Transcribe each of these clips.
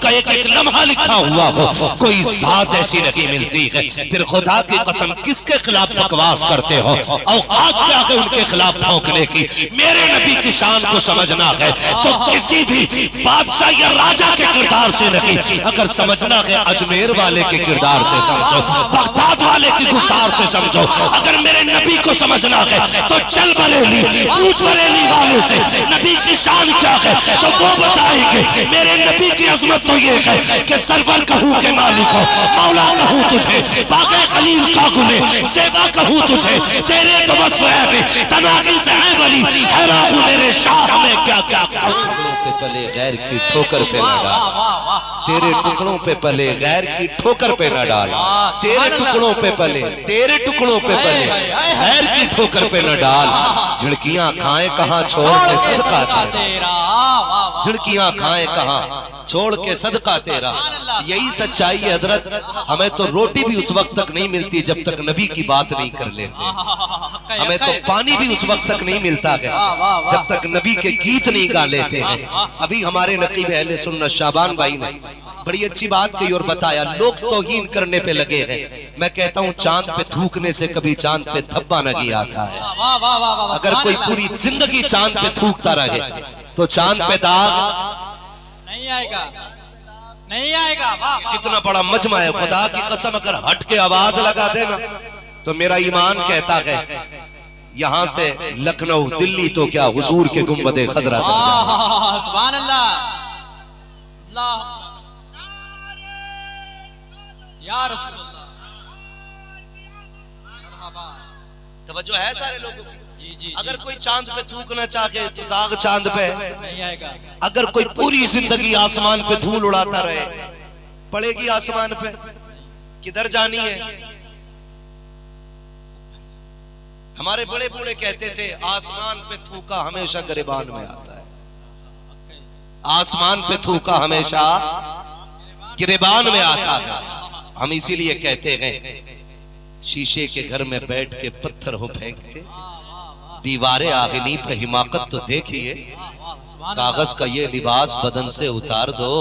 जिसका एक एक लम्हा लिखा हुआ हो, कोई जात ऐसी नहीं मिलती है। फिर खुदा की कसम किसके खिलाफ बकवास करते हो? औकात क्या है उनके खिलाफ भौंकने की? मेरे नबी की शान को समझना है तो किसी भी बादशाह या राजा के किरदार से नहीं, अगर समझना है अजमेर वाले के किरदार से समझो, बगदाद वाले की गुफ्तार से समझो। अगर मेरे नबी को समझना है तो चल बरेली, पूछ बरेली वाले से नबी की शान क्या है तो वो बताएंगे। मेरे नबी की अजमत तो ये है कि सरवर कहूँ के मालिक हो, मौला कहूँ तुझे, बाक़े खलील का गुने, सेवा कहूँ तुझे, तेरे तो बस वह भी तनागी से है वली, हैरान हूँ मेरे शाह में क्या क्या टुकड़ों पे पले गैर की ठोकर पे न डाल, तेरे टुकड़ों पे पले गैर की ठोकर पे न डाल, तेरे टुकड़ों पे पले, तेरे टुकड़ों पे पले गैर की ठोकर पे न डाल। झिड़कियां खाएं कहाँ छोड़ के सदका तेरा, झिड़कियां खाएं कहाँ छोड़ के सदका तेरा। यही सच्चाई है हजरत। हमें तो रोटी भी उस वक्त तक नहीं मिलती जब तक नबी की बात नहीं कर लेते। हमें तो पानी भी उस वक्त तक नहीं मिलता है जब तक नबी के गीत नहीं गा लेते हैं। अभी हमारे नकीब अहले सुन्नत शाबान भाई ने बड़ी अच्छी बात कही और बताया, लोग तौहीन करने पे लगे हैं। मैं कहता हूँ चांद पे थूकने से कभी चांद पे धब्बा नहीं आता है। अगर कोई पूरी जिंदगी चांद पे थूकता रहे तो चांद पे दाग नहीं आएगा, नहीं आएगा। कितना बड़ा मजमा है, खुदा की कसम अगर हट के आवाज लगा देना तो मेरा ईमान कहता है यहाँ से लखनऊ दिल्ली तो क्या हुजूर के गुंबदे खजरा तक जाए। सुभान अल्लाह, अल्लाह या रसूल अल्लाह। तवज्जो है सारे लोगों की? जी। अगर कोई चांद पे थूकना चाहे तो दाग चांद पे नहीं आएगा। अगर कोई पूरी जिंदगी आसमान पे धूल उड़ाता रहे, पड़ेगी आसमान पे, किधर जानी है? हमारे बड़े बूढ़े कहते थे आसमान पे थूका हमेशा गिरबान में आता है, आसमान पे थूका हमेशा गिरबान में आता है। हम इसीलिए कहते हैं शीशे के घर में बैठ के पत्थर हो फेंकते, दीवारें आगनी पे हिमाकत तो देखिए, कागज का ये लिबास बदन से उतार दो,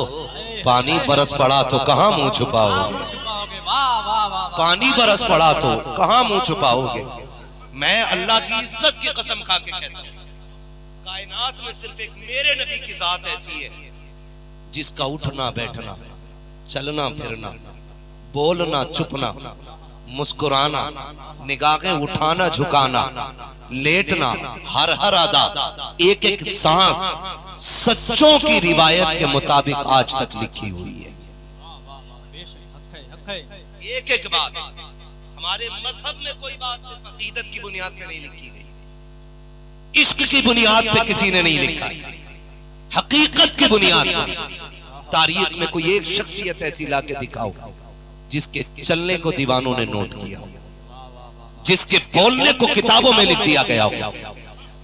पानी बरस पड़ा तो कहां मुंह छुपाओगे, पानी बरस पड़ा तो कहां मुंह छुपाओगे। मैं अल्लाह की इज्जत की कसम खा के कहता हूं, कायनात में सिर्फ एक मेरे नबी की जात ऐसी है जिसका उठना बैठना, चलना फिरना, बोलना चुपना, मुस्कुराना, निगाहें उठाना झुकाना, लेटना, हर हर अदा, एक एक सांस सच्चों की रिवायत के मुताबिक आज तक लिखी हुई है। एक एक बात हमारे मजहब में कोई बात सिर्फ अकीदत की बुनियाद पे नहीं लिखी गई, इश्क की बुनियाद पे किसी ने नहीं लिखा, हकीकत की बुनियाद पर। तारीख में कोई एक शख्सियत ऐसी लाके दिखाओ जिसके चलने को दीवानों ने नोट किया हो, जिसके बोलने को किताबों में लिख दिया गया हो,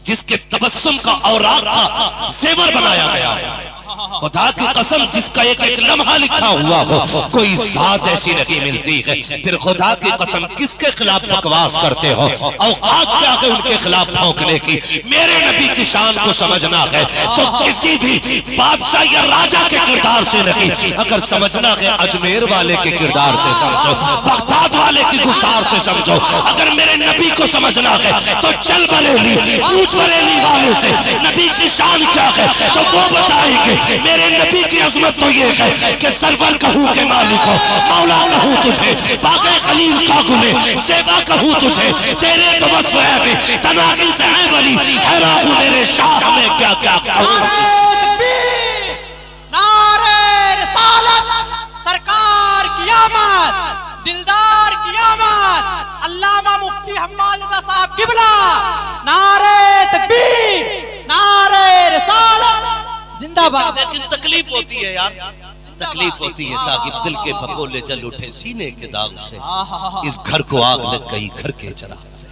जिसके तबस्सुम का औराक का जेवर बनाया गया हो। खुदा की कसम जिसका एक एक लम्हा लिखा हुआ हो, कोई जात ऐसी नहीं मिलती है। फिर खुदा की कसम किसके खिलाफ बकवास करते हो? औकात क्या है उनके खिलाफ भौंकने की? मेरे नबी की शान को समझना है तो किसी भी बादशाह या राजा के किरदार से नहीं, अगर समझना है अजमेर वाले के किरदार से समझो, बगदाद वाले की गुफ्तार से समझो। अगर मेरे नबी को समझना है तो चल बरेली, पूछ बरेली वाले से नबी की शान क्या है तो वो बताएंगे। मेरे नबी की अजमत तो ये है कि सरवर कहूँ के मालिक हो, मौला कहूँ तुझे, बाक़े खलील का गुने, सेवा कहूँ तुझे, तेरे तो बस वह भी तनागी से है वली, हैरान हूँ मेरे शाह में क्या क्या नारे रिसालत, सरकार की आमद, दिलदार की आमद, अल्लामा मुफ्ती हम्माद रज़ा साहब किबला, नारे तकबीर, नारे रिसालत जिंदाबाद। लेकिन तकलीफ होती है यार, तकलीफ होती है साकिब, दिल के भगोले जल उठे सीने के दाग से, इस घर को आग लग गई घर के चिराग से।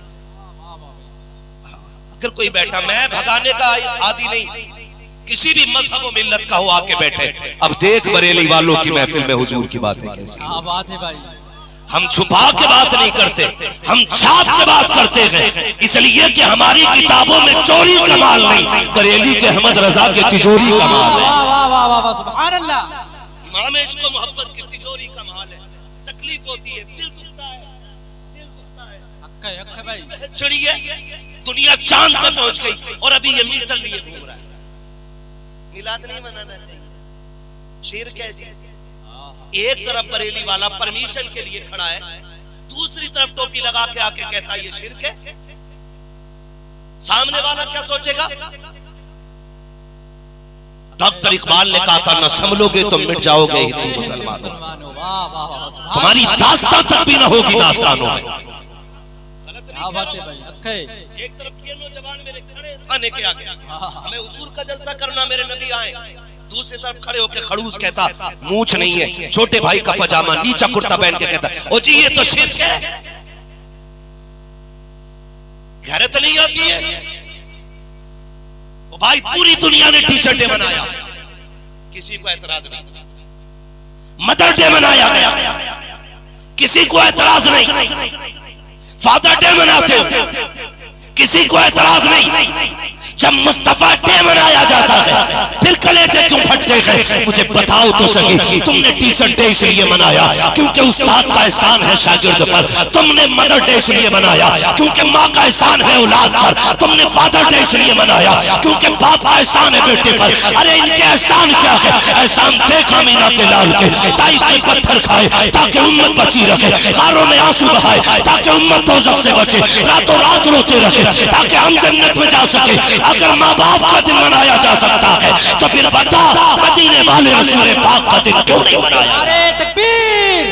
अगर कोई बैठा, मैं भगाने का आदि नहीं, किसी भी मजहब और मिल्लत का हो आके बैठे। अब देख बरेली वालों की महफिल में हुजूर की बातें कैसी बात है भाई। हम छुपा के बात नहीं करते, हम छाप के बात करते हैं, इसलिए कि हमारी किताबों में चोरी कमाल नहीं, बरेली के अहमद रजा के तिजोरी कमाल है। वाह वाह वाह वाह, सुभान अल्लाह। इमाम इश्क मोहब्बत की तिजोरी का माल है, तकलीफ होती है, दिल दुखता है, दिल दुखता है। हक भाई, चिड़िया दुनिया चांद पे पहुंच गई और अभी ये मीटर लिए घूम रहा है। मिलाद नहीं मनाना चाहिए, शिर्क है जी। एक तरफ बरेली वाला परमिशन के लिए खड़ा है, दूसरी तरफ टोपी लगा के आके कहता है ये शिर्क है। सामने वाला क्या सोचेगा? डॉक्टर इकबाल ने कहा था, न संभलोगे तो मिट जाओगे हिंदू मुसलमानों, तुम्हारी दास्तां तक भी ना होगी दास्तानों में। एक तरफ ये नौजवान मेरे खड़े थाने के आगे, हमें हुजूर का जलसा करना, मेरे नबी आए। दूसरी तरफ खड़े होके खड़ूस कहता, मूछ नहीं है, छोटे भाई का पजामा, नीचा कुर्ता पहन के कहता, ओ जी ये तो शिर्क है। गैरत नहीं आती है? ओ भाई पूरी दुनिया ने टीचर डे मनाया, किसी को एतराज नहीं। मदर डे मनाया गया, किसी को एतराज नहीं। फादर डे मनाते हो, किसी को एतराज नहीं। जब मुस्तफा डे मनाया जाता है फिर कलेजे क्यों फटते हैं? मुझे बताओ तो सही, तुमने टीचर डे इसलिए मनाया क्योंकि उस्ताद का एहसान है शागिर्द पर, तुमने मदर डे इसलिए मनाया क्योंकि माँ का एहसान है औलाद पर, तुमने फादर डे इसलिए मनाया क्योंकि बाप का एहसान है बेटे पर। अरे इनके एहसान क्या है? एहसान देखा मीना के लाल के, ताइफ में पत्थर खाए ताकि उम्मत बची रहे, गारों में आंसू बहाए ताकि उम्मत दोज़ख से बचे, रातों रात रोते रहे ताकि हम जन्नत में जा सके। अगर माँ बाप का दिन मनाया जा सकता है तो फिर बता मदीने वाले रसूल पाक का दिन क्यों नहीं मनाया? नारे तकबीर।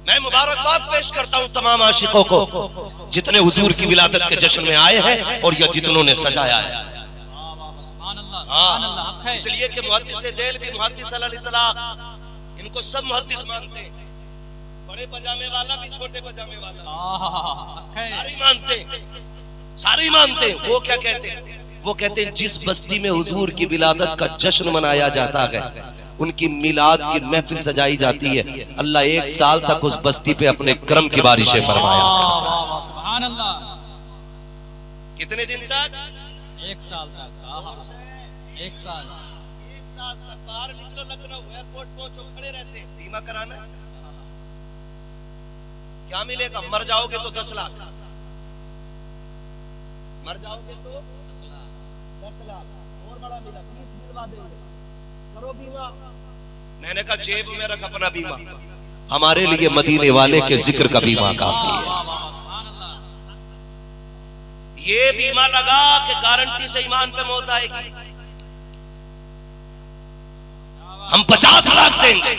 मैं मुबारकबाद पेश करता हूं तमाम आशिकों को जितने हुजूर की विलादत के जश्न में आए हैं और या जितनों ने सजाया है। इसलिए कि मुहद्दिस देलवी, मुहद्दिस अल इतलाक, इनको सब मुहद्दिस मानते हैं। बड़े पजामे वाला भी छोटे पजामे वाला सारे मानते, सारे मानते। वो क्या कहते हैं? वो कहते हैं जिस बस्ती में हुजूर की विलादत का जश्न मनाया जाता है, उनकी मिलाद की महफिल सजाई जाती है, अल्लाह एक साल तक उस बस्ती पे अपने करम की बारिशें फरमाया। कितने दिन तक? एक साल तक। एक साल तक बाहर निकलो, लखनऊ एयरपोर्ट पहुंचो, खड़े रहते हैं। बीमा कराना है, क्या मिलेगा? मर जाओगे तो 10 लाख, मर जाओगे तो 10 लाख और बड़ा मिला, 20 मिलवा देंगे, करो बीमा। मैंने कहा जेब में रख अपना बीमा, हमारे लिए मदीने वाले के जिक्र का बीमा काफी है। ये बीमा लगा कि गारंटी से ईमान पे मौत आएगी। हम 50 लाख देंगे,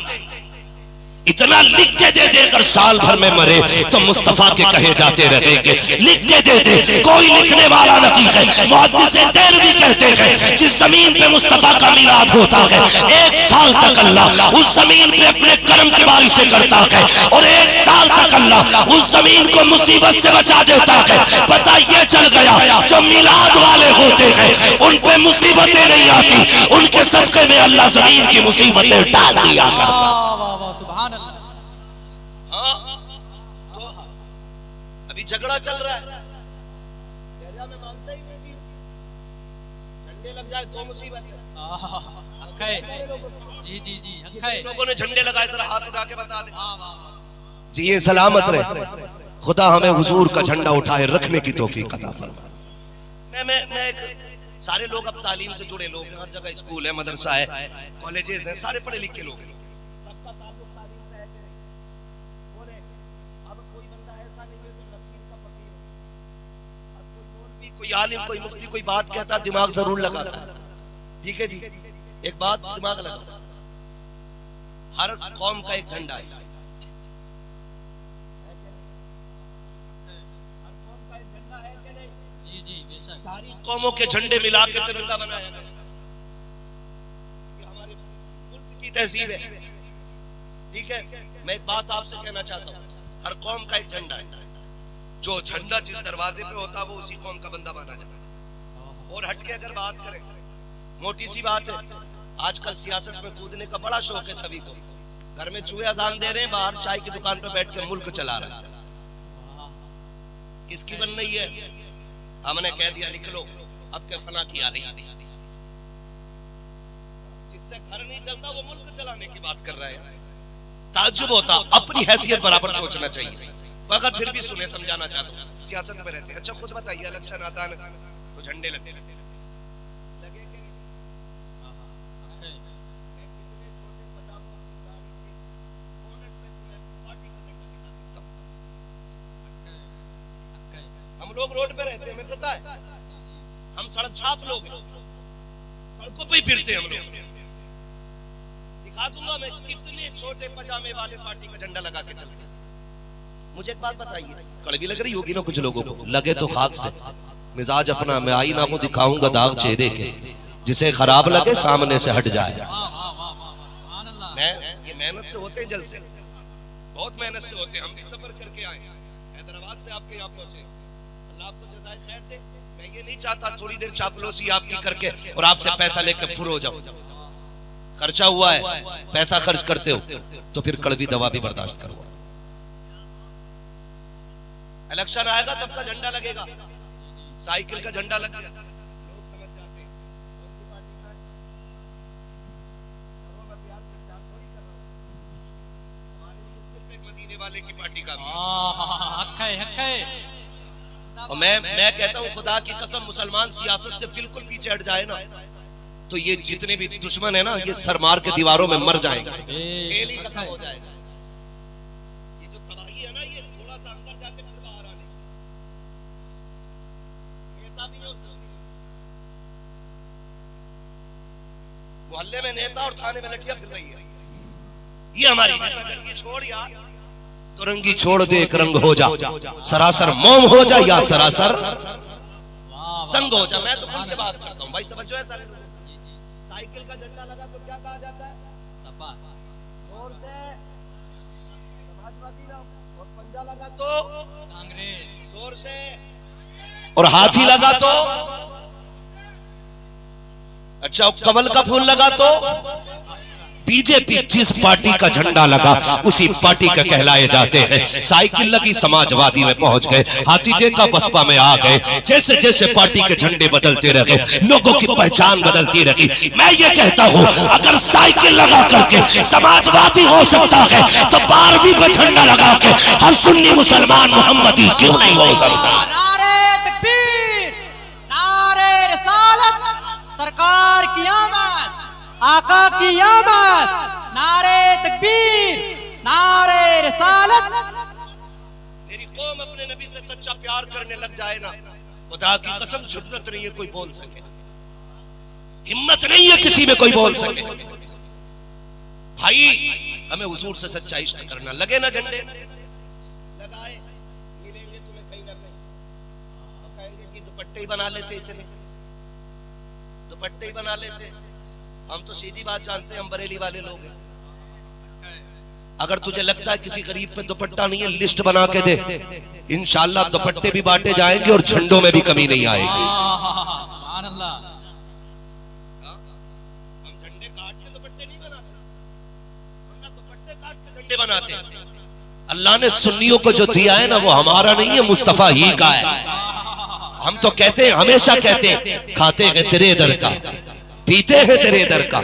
इतना लिख के दे देकर साल भर में मरे तो मुस्तफा के कहे जाते रहेंगे। लिख के दे दे, कोई लिखने वाला नहीं है। मुहद्दिस देलवी कहते हैं जिस जमीन पे मुस्तफा का मिलाद होता है, एक साल तक अल्लाह उस जमीन पे अपने करम की बारिशें करता है और एक साल तक अल्लाह उस जमीन को मुसीबत से बचा देता है। पता ये चल गया जो मिलाद वाले होते हैं उन पे मुसीबतें नहीं आती, उनके सदक़े में अल्लाह जमीन की मुसीबतें डाल दिया करता। सुभान अल्लाह। हाँ, तो अभी झगड़ा चल रहा है, एरिया में मानता ही नहीं जी, झंडे लग जाए तो मुसीबत है। जी जी जी, लोगों ने झंडे लगाए, जरा हाथ उठा के बता दे जी ये सलामत रहे। खुदा हमें हुजूर का झंडा उठाए रखने की तौफीक अता फरमाए। मैं सारे लोग अब तालीम से जुड़े लोग, हर जगह स्कूल है, मदरसा है, कॉलेजेस हैं, सारे पढ़े लिखे लोग हैं। कोई आलिम, कोई मुफ्ती, कोई बात कहता दिमाग जरूर लगाता, ठीक है जी। एक बात दिमाग लगा, हर कौम का एक झंडा है, हर कौम का एक झंडा है कि नहीं? जी जी बेशक। सारी कौमों के झंडे मिला के तिरंगा बनाया गया, हमारे मुल्क की तहजीब है, ठीक है। मैं एक बात आपसे कहना चाहता हूँ, हर कौम का एक झंडा है, जो झंडा जिस दरवाजे पे होता है वो उसी कौम का बंदा माना जाता है। और हटके अगर बात करें, मोटी सी बात है, आजकल सियासत में कूदने का बड़ा शौक है सभी को, घर में चूहे अजान दे रहे हैं, बाहर चाय की दुकान पर बैठ के मुल्क चला रहा है। किसकी बन रही है? हमने कह दिया लिख लो, अब क्या फना की आ रही। जिससे घर नहीं चलता वो मुल्क चलाने की बात कर रहा है। ताज्जुब होता, अपनी हैसियत बराबर सोचना चाहिए। अगर फिर भी सुने, समझाना चाहता हूँ, सियासत में रहते हैं। अच्छा खुद बताइए, इलेक्शन आता है तो झंडे लगे कि नहीं? हम लोग रोड पे रहते हैं, हमें पता है, हम सड़क छाप लोग हैं, सड़कों पे ही फिरते हैं हम लोग। दिखा दूंगा मैं कितने छोटे पजामे वाले पार्टी का झंडा लगा के चलते हैं। मुझे एक बात बताइए, कड़वी लग रही होगी ना कुछ लोगों को, लगे तो खाक से, मिजाज अपना मैं आईना को दिखाऊंगा दाग चेहरे के, जिसे खराब लगे सामने से हट जाए। मैं ये मेहनत से होते हैं, जल से बहुत मेहनत से होते हैं। हम भी सफर करके आए, हैदराबाद से आपके यहाँ पहुंचे। अल्लाह आपको जज़ाए खैर दे। मैं ये नहीं चाहता थोड़ी देर चापलूसी आपकी करके और आपसे पैसा लेकर फुर हो जाऊं। खर्चा हुआ है, पैसा खर्च करते हो तो फिर कड़वी दवा भी बर्दाश्त करो। इलेक्शन आएगा, सबका झंडा लगेगा, साइकिल का झंडा लगेगा, लोग समझ जाते हैं कौन सी पार्टी का है। हमारे लिए सिर्फ एक मदीने वाले की पार्टी का भी है। और मैं कहता हूं खुदा की कसम, मुसलमान सियासत से बिल्कुल पीछे हट जाए ना तो ये जितने भी दुश्मन है ना, ये सर मार के दीवारों में मर जाएंगे, खेल ही खत्म हो जाएगा। ये जो तबाही है ना, ये थोड़ा सा अंदर जाके फिर बाहर आने। नेता भी और कुछ नहीं, मोहल्ले में नेता और थाने में लठिया फिर रही है। ये हमारी नेतागिरी छोड़ यार, तो रंगी छोड़ दे, एक रंग हो जा, सरासर मोम हो जा या सरासर संग हो जा। मैं तो खुल के बात करता हूँ भाई, तवज्जो है सारे लोगों। साइकिल का झंडा लगा तो क्या कहा जाता है? सपा। जोर से समाजवादी राम। और पंजा लगा तो कांग्रेस। जोर से। और हाथी लगा तो अच्छा, कमल का फूल लगा तो बीजेपी। जिस पार्टी का झंडा लगा उसी पार्टी का कहलाए जाते हैं। साइकिल लगी, समाजवादी में पहुंच गए, हाथी देखा बसपा में आ गए। जैसे जैसे पार्टी के झंडे बदलते रहे, लोगों की पहचान बदलती रही। मैं ये कहता हूं, अगर साइकिल लगा करके समाजवादी हो सकता है तो 12वीं पे झंडा लगा के हर सुन्नी मुसलमान मोहम्मदी क्यों नहीं हो सकता? नारे तकबीर, नारे रिसालत, सरकार की आमद, आका की आमद, नारे तकबीर, नारे रिसालत। मेरी कौम अपने नबी से सच्चा प्यार करने लग जाए ना, खुदा की कसम जुर्रत नहीं है कोई बोल सके, हिम्मत नहीं है किसी में कोई बोल सके। भाई हमें हुजूर से सच्चा इश्क करना। लगे ना झंडे, लगाए, मिलेंगे तुम्हें कहीं ना कहीं, कहेंगे कि दुपट्टे ही बना लेते, इतने दुपट्टे ही बना लेते। हम तो सीधी बात जानते हैं, हम बरेली वाले लोग हैं। अगर तुझे लगता है किसी गरीब पे दुपट्टा नहीं है, लिस्ट बना के दे, इंशाल्लाह दुपट्टे भी बांटे जाएंगे और झंडों में भी कमी नहीं आएगी। सुभान अल्लाह। हम झंडे काट के दुपट्टे नहीं बनाते, वरना दुपट्टे काट के झंडे बनाते हैं। अल्लाह ने सुन्नियों को जो दिया है ना, वो हमारा नहीं है, मुस्तफा ही का है। हम तो कहते हैं, हमेशा कहते हैं, खाते हैं तेरे दर का, पीते हैं तेरे दर का,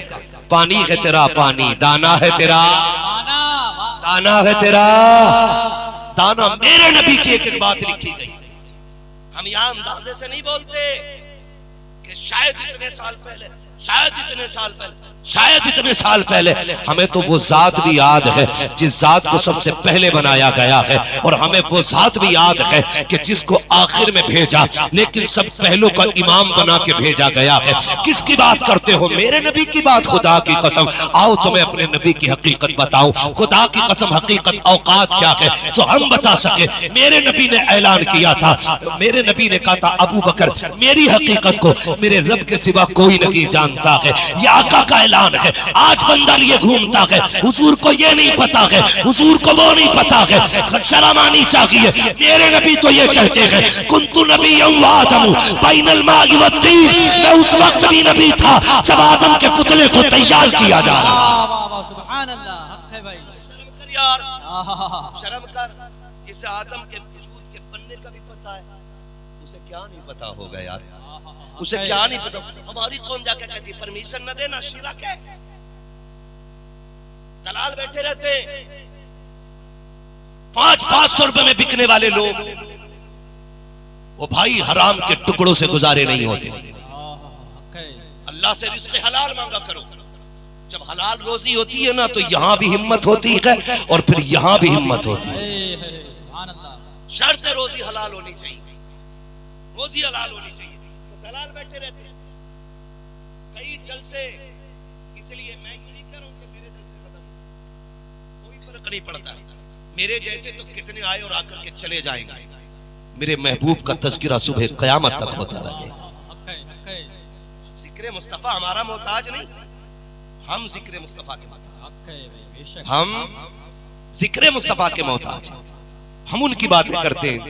पानी है तेरा पानी, दाना है तेरा दाना है तेरा दाना। मेरे नबी की एक बात लिखी गई, हम यहां अंदाजे से नहीं बोलते कि शायद इतने साल पहले, शायद इतने साल पहले, शायद इतने साल पहले। हमें तो वो जात भी याद है जिस जात को सबसे पहले बनाया गया है, और हमें वो जात भी याद है कि जिसको आखिर में भेजा, लेकिन सब पहलों का इमाम बना के भेजा गया है। किसकी बात करते हो? मेरे नबी की बात। खुदा की कसम, आओ तुम्हें अपने नबी की हकीकत बताऊं। खुदा की कसम, हकीकत औकात क्या है जो हम बता सके। मेरे नबी ने ऐलान किया था, मेरे नबी ने कहा था, अबू बकर मेरी हकीकत को मेरे रब के सिवा कोई नहीं जानता है। ये आका का अल्लाह ने आज बंदा लिए घूमता है, हुजूर को ये नहीं पता है, हुजूर को वो नहीं पता है। शर्म आनी चाहिए। मेरे नबी तो ये कहते हैं कुन्तु नबिय्यन व आदम बैनल माइ वत्तीन, मैं उस वक्त भी नबी था जब आदम के पुतले को तैयार किया जा रहा। वाह वाह सुभान अल्लाह, हक है भाई। शर्म कर यार, शर्म कर। जिसे आदम के वजूद के बनने का भी पता है, उसे क्या नहीं पता होगा यार, उसे क्या नहीं पता। हमारी कौम जाके कहती परमिशन न देना, शिरक है। दलाल बैठे रहते 500 रुपए में बिकने वाले लोग, वो भाई हराम के टुकड़ों से गुजारे नहीं होते। अल्लाह से रिज़्क़ हलाल मांगा करो। जब हलाल रोजी होती है ना तो यहां भी हिम्मत होती है और फिर यहां भी हिम्मत होती है। शर्त है रोजी हलाल होनी चाहिए, रोजी हलाल होनी चाहिए। तो दलाल बैठे रहते हैं कई जलसे, इसलिए मैं यूं नहीं कह रहा हूं कि मेरे जलसे खत्म, कोई फर्क नहीं पड़ता। मेरे जैसे तो कितने आए और आकर के चले जाएंगे। मेरे महबूब का तज़किरा सुबह क़यामत तक होता रहेगा। जिक्र मुस्तफा हमारा मोहताज नहीं, हम जिक्र मुस्तफा के मोहताज, हम जिक्र मुस्तफा के मोहताज। हम उनकी बातें करते हैं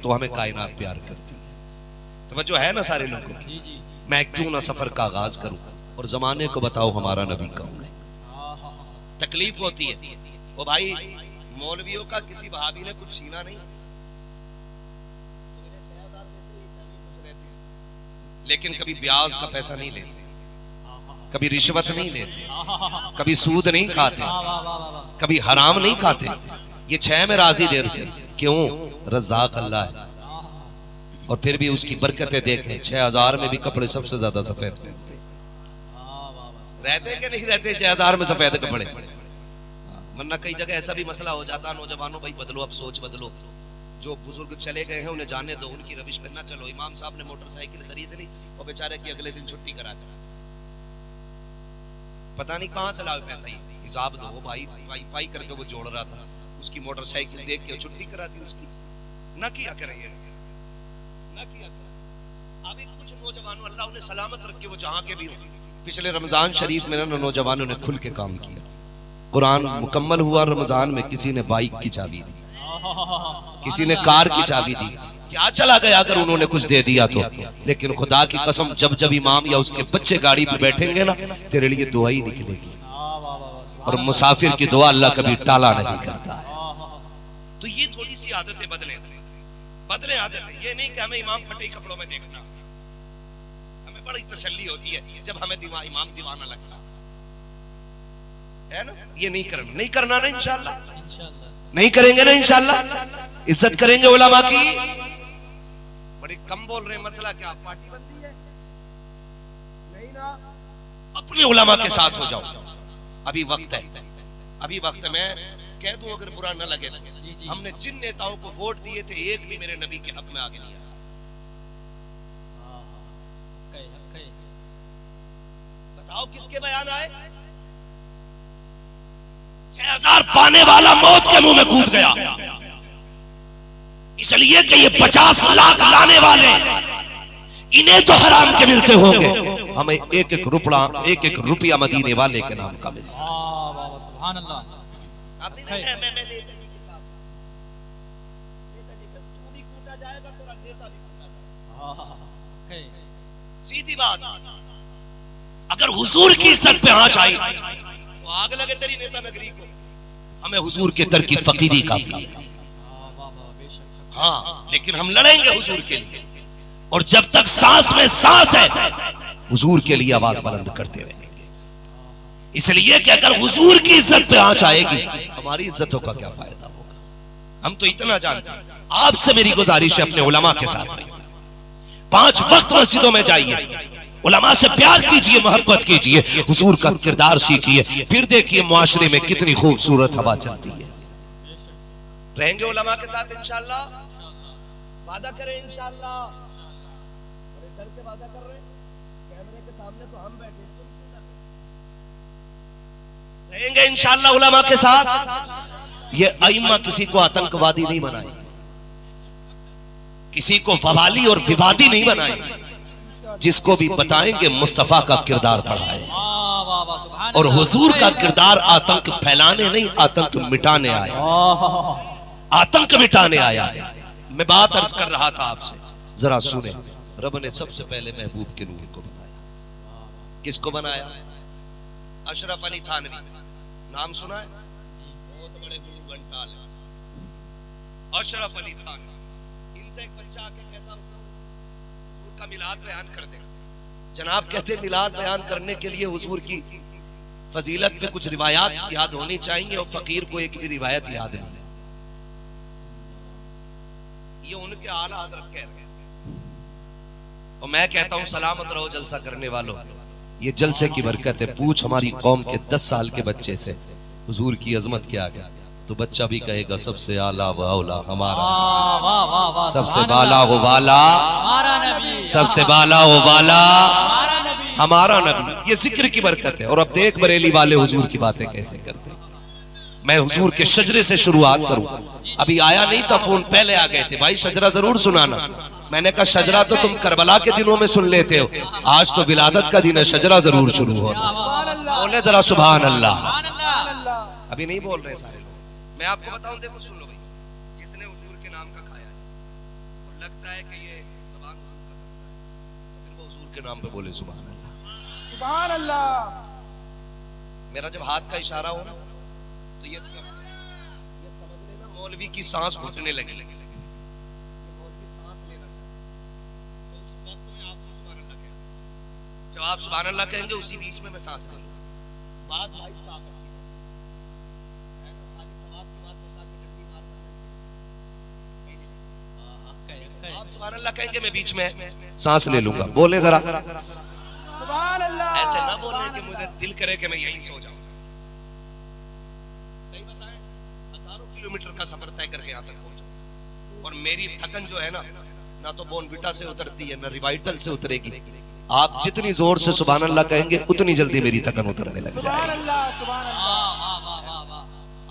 तो हमें कायनात प्यार करती है। तवज्जो है ना सारे लोगों की। मैं क्यों ना सफर का आगाज करूं और जमाने को बताओ हमारा नबी कौन है। तकलीफ होती है ओ भाई, मौलवियों का किसी वहाबी ने कुछ छीना नहीं, लेकिन कभी ब्याज का पैसा नहीं लेते, कभी रिश्वत नहीं लेते, कभी सूद नहीं खाते, कभी हराम नहीं खाते। ये 6 में राजी देते। क्यों? रज़ाक अल्लाह है। और फिर भी उसकी बरकतें देखें, 6000 में भी कपड़े सबसे ज्यादा सफेद पहनते रहते कि नहीं रहते 6000 में सफेद कपड़े। वरना कई जगह ऐसा भी मसला हो जाता, नौजवानों भाई बदलो, अब सोच बदलो। जो बुजुर्ग चले गए हैं उन्हें जाने दो, उनकी रविश पे ना चलो। इमाम साहब ने मोटरसाइकिल खरीद ली और बेचारे की अगले दिन छुट्टी करा दी, पता नहीं कहां से लाओ पैसा, हिसाब दो। वो भाई पाई करके वो जोड़ रहा था, उसकी मोटरसाइकिल देख के छुट्टी करा दी उसकी। ना किया करें, ना किया करें। अभी कुछ नौजवानों अल्लाह उन्हें सलामत रखे, वो जहां के भी हो। पिछले रमजान शरीफ में ना नौजवानों ने खुल के काम किया। कुरान मुकम्मल हुआ रमजान में, किसी ने बाइक की चाबी दी, किसी ने कार की चाबी दी। क्या चला गया अगर उन्होंने कुछ दे दिया तो। लेकिन खुदा की कसम, जब जब इमाम या उसके बच्चे गाड़ी पे बैठेंगे ना, तेरे लिए दुआ ही निकलेगी। और मुसाफिर की दुआ अल्लाह कभी टाला नहीं करता। तो ये थोड़ी सी आदतें बदले आदतें। ये नहीं कि हमें इमाम फटे कपड़ों में देखना, हमें बड़ी तसल्ली होती है जब हमें इमाम दीवाना लगता है ना। ये नहीं करना ना, इंशाअल्लाह नहीं करेंगे ना, इंशाअल्लाह इज्जत करेंगे उलमा की। बड़े कम बोल रहे हैं, मसला क्या पार्टी बनती है? नहीं ना, अपने उलमा के साथ हो जाओ। अभी वक्त है, अभी वक्त है। मैं कह दूं अगर बुरा न लगे तो, हमने जिन नेताओं को वोट दिए थे एक भी मेरे नबी के हक में आगे नहीं आया। बताओ किसके बयान आए? 6000 पाने वाला मौत के मुंह में कूद गया, इसलिए कि ये 50 लाख लाने वाले, इन्हें तो हराम के मिलते होंगे, हमें एक एक रुपया मदीने वाले के नाम का मिलता है। सुभान अल्लाह। मैं नेताजी के साथ, नेताजी का तू भी कूटा जाएगा, तेरा नेता भी कूटा जाएगा। सीधी बात। अगर हुजूर की इज्जत पे आंच आई तो आग लगे तेरी नेता नगरी को। हमें हुजूर के दर की फकीरी काफी है। हाँ, लेकिन हम लड़ेंगे हुजूर के लिए, और जब तक सांस में सांस है हुजूर के लिए आवाज बुलंद करते रहेंगे। इसलिए कि अगर हुजूर की इज्जत पे आंच आएगी, हमारी इज्जतों का क्या फायदा होगा। हम तो इतना जानते हैं। आपसे मेरी गुजारिश है, अपने उलमा के साथ रहिए, 5 वक्त मस्जिदों में जाइए, उलमा से प्यार कीजिए, मोहब्बत कीजिए, हुजूर का किरदार सीखिए। फिर देखिए मुआशरे में कितनी खूबसूरत हवा चलती है। रहेंगे उलमा के साथ इंशाअल्लाह, वादा करें इंशाअल्लाह। और इधर के वादा कर रहे हैं, कैमरे के सामने तो हम बैठे, रहेंगे इंशाअल्लाह उलमा के साथ। ये अइम्मा किसी को आतंकवादी नहीं बनाए, किसी को फवाली और विवादी नहीं बनाए। जिसको भी बताएंगे मुस्तफा का किरदार पढ़ाए। वाह वाह सुभान और अल्लाह। हुजूर का किरदार आतंक फैलाने नहीं, आतंक मिटाने आया, आतंक मिटाने आया है। मैं बात अर्ज कर रहा था आपसे, जरा सुने। रब ने सबसे पहले महबूब के नूर को बनाया। किसको बनाया? अशरफ अली थानवी, नाम सुना है? बहुत बड़े गुरु घंटाल अशरफ अली थानवी। इनसे एक बच्चा आके कहता हुजूर का मिलाद बयान कर दे। जनाब कहते मिलाद बयान करने के लिए हुजूर की फजीलत पे कुछ रिवायात याद होनी चाहिए, और फकीर को एक भी रिवायत याद नहीं। ये उनके आला हजरत कह रहे हैं, और मैं कहता हूं सलामत रहो जलसा करने वालों, ये जलसे की बरकत है। पूछ हमारी कौम के 10 साल के बच्चे से हुजूर की अजमत क्या है, तो बच्चा भी कहेगा सबसे आला व औला हमारा, वाह वाह वाह सबसे बाला वो वाला हमारा नबी, सबसे बाला वो वाला हमारा नबी, हमारा नबी। ये जिक्र की बरकत है। और अब देख बरेली वाले हुजूर की बातें कैसे करते। मैं हुजूर के शजरे से शुरुआत करूं। अभी आया नहीं था फोन, पहले आ गए थे, भाई शजरा जरूर सुनाना। मैंने कहा शजरा तो तुम करबला के दिनों में सुन लेते हो, आज तो विलादत का दिन है, शजरा जरूर शुरू हो। बोले जरा सुभान अल्लाह। अभी नहीं बोल रहे सारे लोग। मैं आपको बताऊं, देखो सुन लो भाई, जिसने हुजूर के नाम का खाया है और लगता है कि ये ज़बान हुजूर का सत्ता है, तो फिर वो हुजूर के नाम पे बोले सुभान अल्लाह, सुभान अल्लाह। मेरा जब हाथ का इशारा हो ना, तो ये समझ लेना मौलवी की सांस घुटने लगी। मौलवी सांस लेना चाहता, तो उस वक्त में आपको सुभान अल्लाह कहना। जब आप सुभान अल्लाह कहेंगे, उसी बीच में मैं सांस ले लूंगा। बात भाई साफ अच्छी है ना, खाली सवाब की बात बता के डंडी मारना नहीं। आप सुभान अल्लाह कहेंगे, मैं बीच में सांस ले लूंगा। बोले जरा सुभान अल्लाह। ऐसे ना बोले कि मुझे दिल करे कि मैं यहीं सो जाऊं। सही बताएं, हजारों किलोमीटर का सफर तय करके यहां तक पहुंचा, और मेरी थकन जो है ना तो बोनविटा से उतरती है, ना रिवाइटल से उतरेगी। आप जितनी जोर से सुभान अल्लाह कहेंगे, उतनी जल्दी मेरी थकन उतरने लग सुभान जाएगी। अल्लाह, सुभान अल्लाह।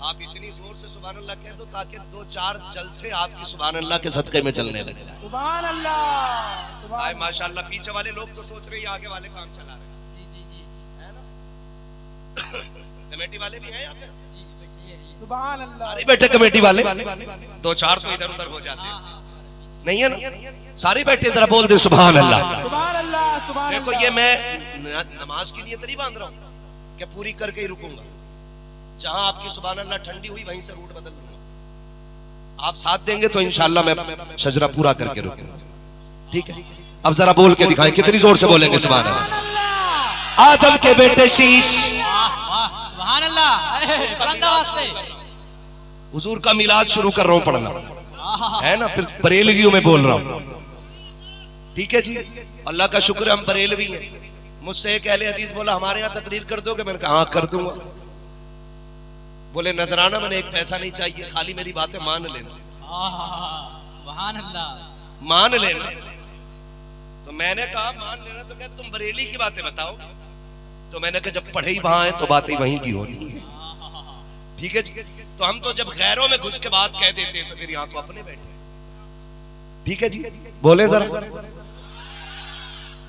आप इतनी जोर से सुभान अल्लाह कह दो ताकि 2-4 जलसे आपकी सुभान अल्लाह के सदके में चलने लग जाए। सुभान अल्लाह, सुभान भाई माशाअल्लाह, पीछे वाले लोग तो सोच रहे हैं आगे वाले काम चला रहे हैं, जी जी जी है ना? कमेटी वाले भी हैं यहाँ पे, जी बैठिए सुभान अल्लाह। सारे बैठे कमेटी वाले, 2-4 तो इधर उधर हो जाते हैं, नहीं है ना? सारे बैठे, जरा बोल दे सुभान अल्लाह। सुभान अल्लाह, सुभान देखो अल्लाह। ये मैं नमाज की नियत नहीं बांध रहा हूँ कि पूरी करके ही रुकूंगा। जहां आपकी सुभान अल्लाह ठंडी हुई, वहीं से रूट बदल लूंगा। आप साथ देंगे तो इंशाल्लाह मैं शजरा पूरा करके रुकूंगा, ठीक है? अब जरा बोल के दिखाएं, कितनी जोर से बोलेंगे सुभान अल्लाह। आदम के बेटे शीश, वाह सुभान अल्लाह, बुलंद आवाज से हुजूर का मिलाद शुरू कर रहा हूं पढ़ना, है ना? फिर बरेलवियों में बोल रहा हूं, ठीक है जी? अल्लाह का शुक्र है हम बरेलवी हैं। मुझसे एक अहले हदीस बोला हमारे यहाँ तकरीर कर दोगे? मैंने कहा हाँ कर दूंगा। बोले नजराना मैंने एक पैसा नहीं चाहिए, खाली मेरी बातें मान लेना, सुभान अल्लाह। मान लेना। तो मैंने कहा मान लेना, तो क्या तुम बरेली की बातें बताओ? तो मैंने कहा जब पढ़े ही वहां है तो बातें वहीं की होनी है, ठीक है जी? तो हम तो जब गैरों में घुस के बात कह देते हैं, तो फिर यहाँ तो अपने बैठे, ठीक है जी? बोले जरा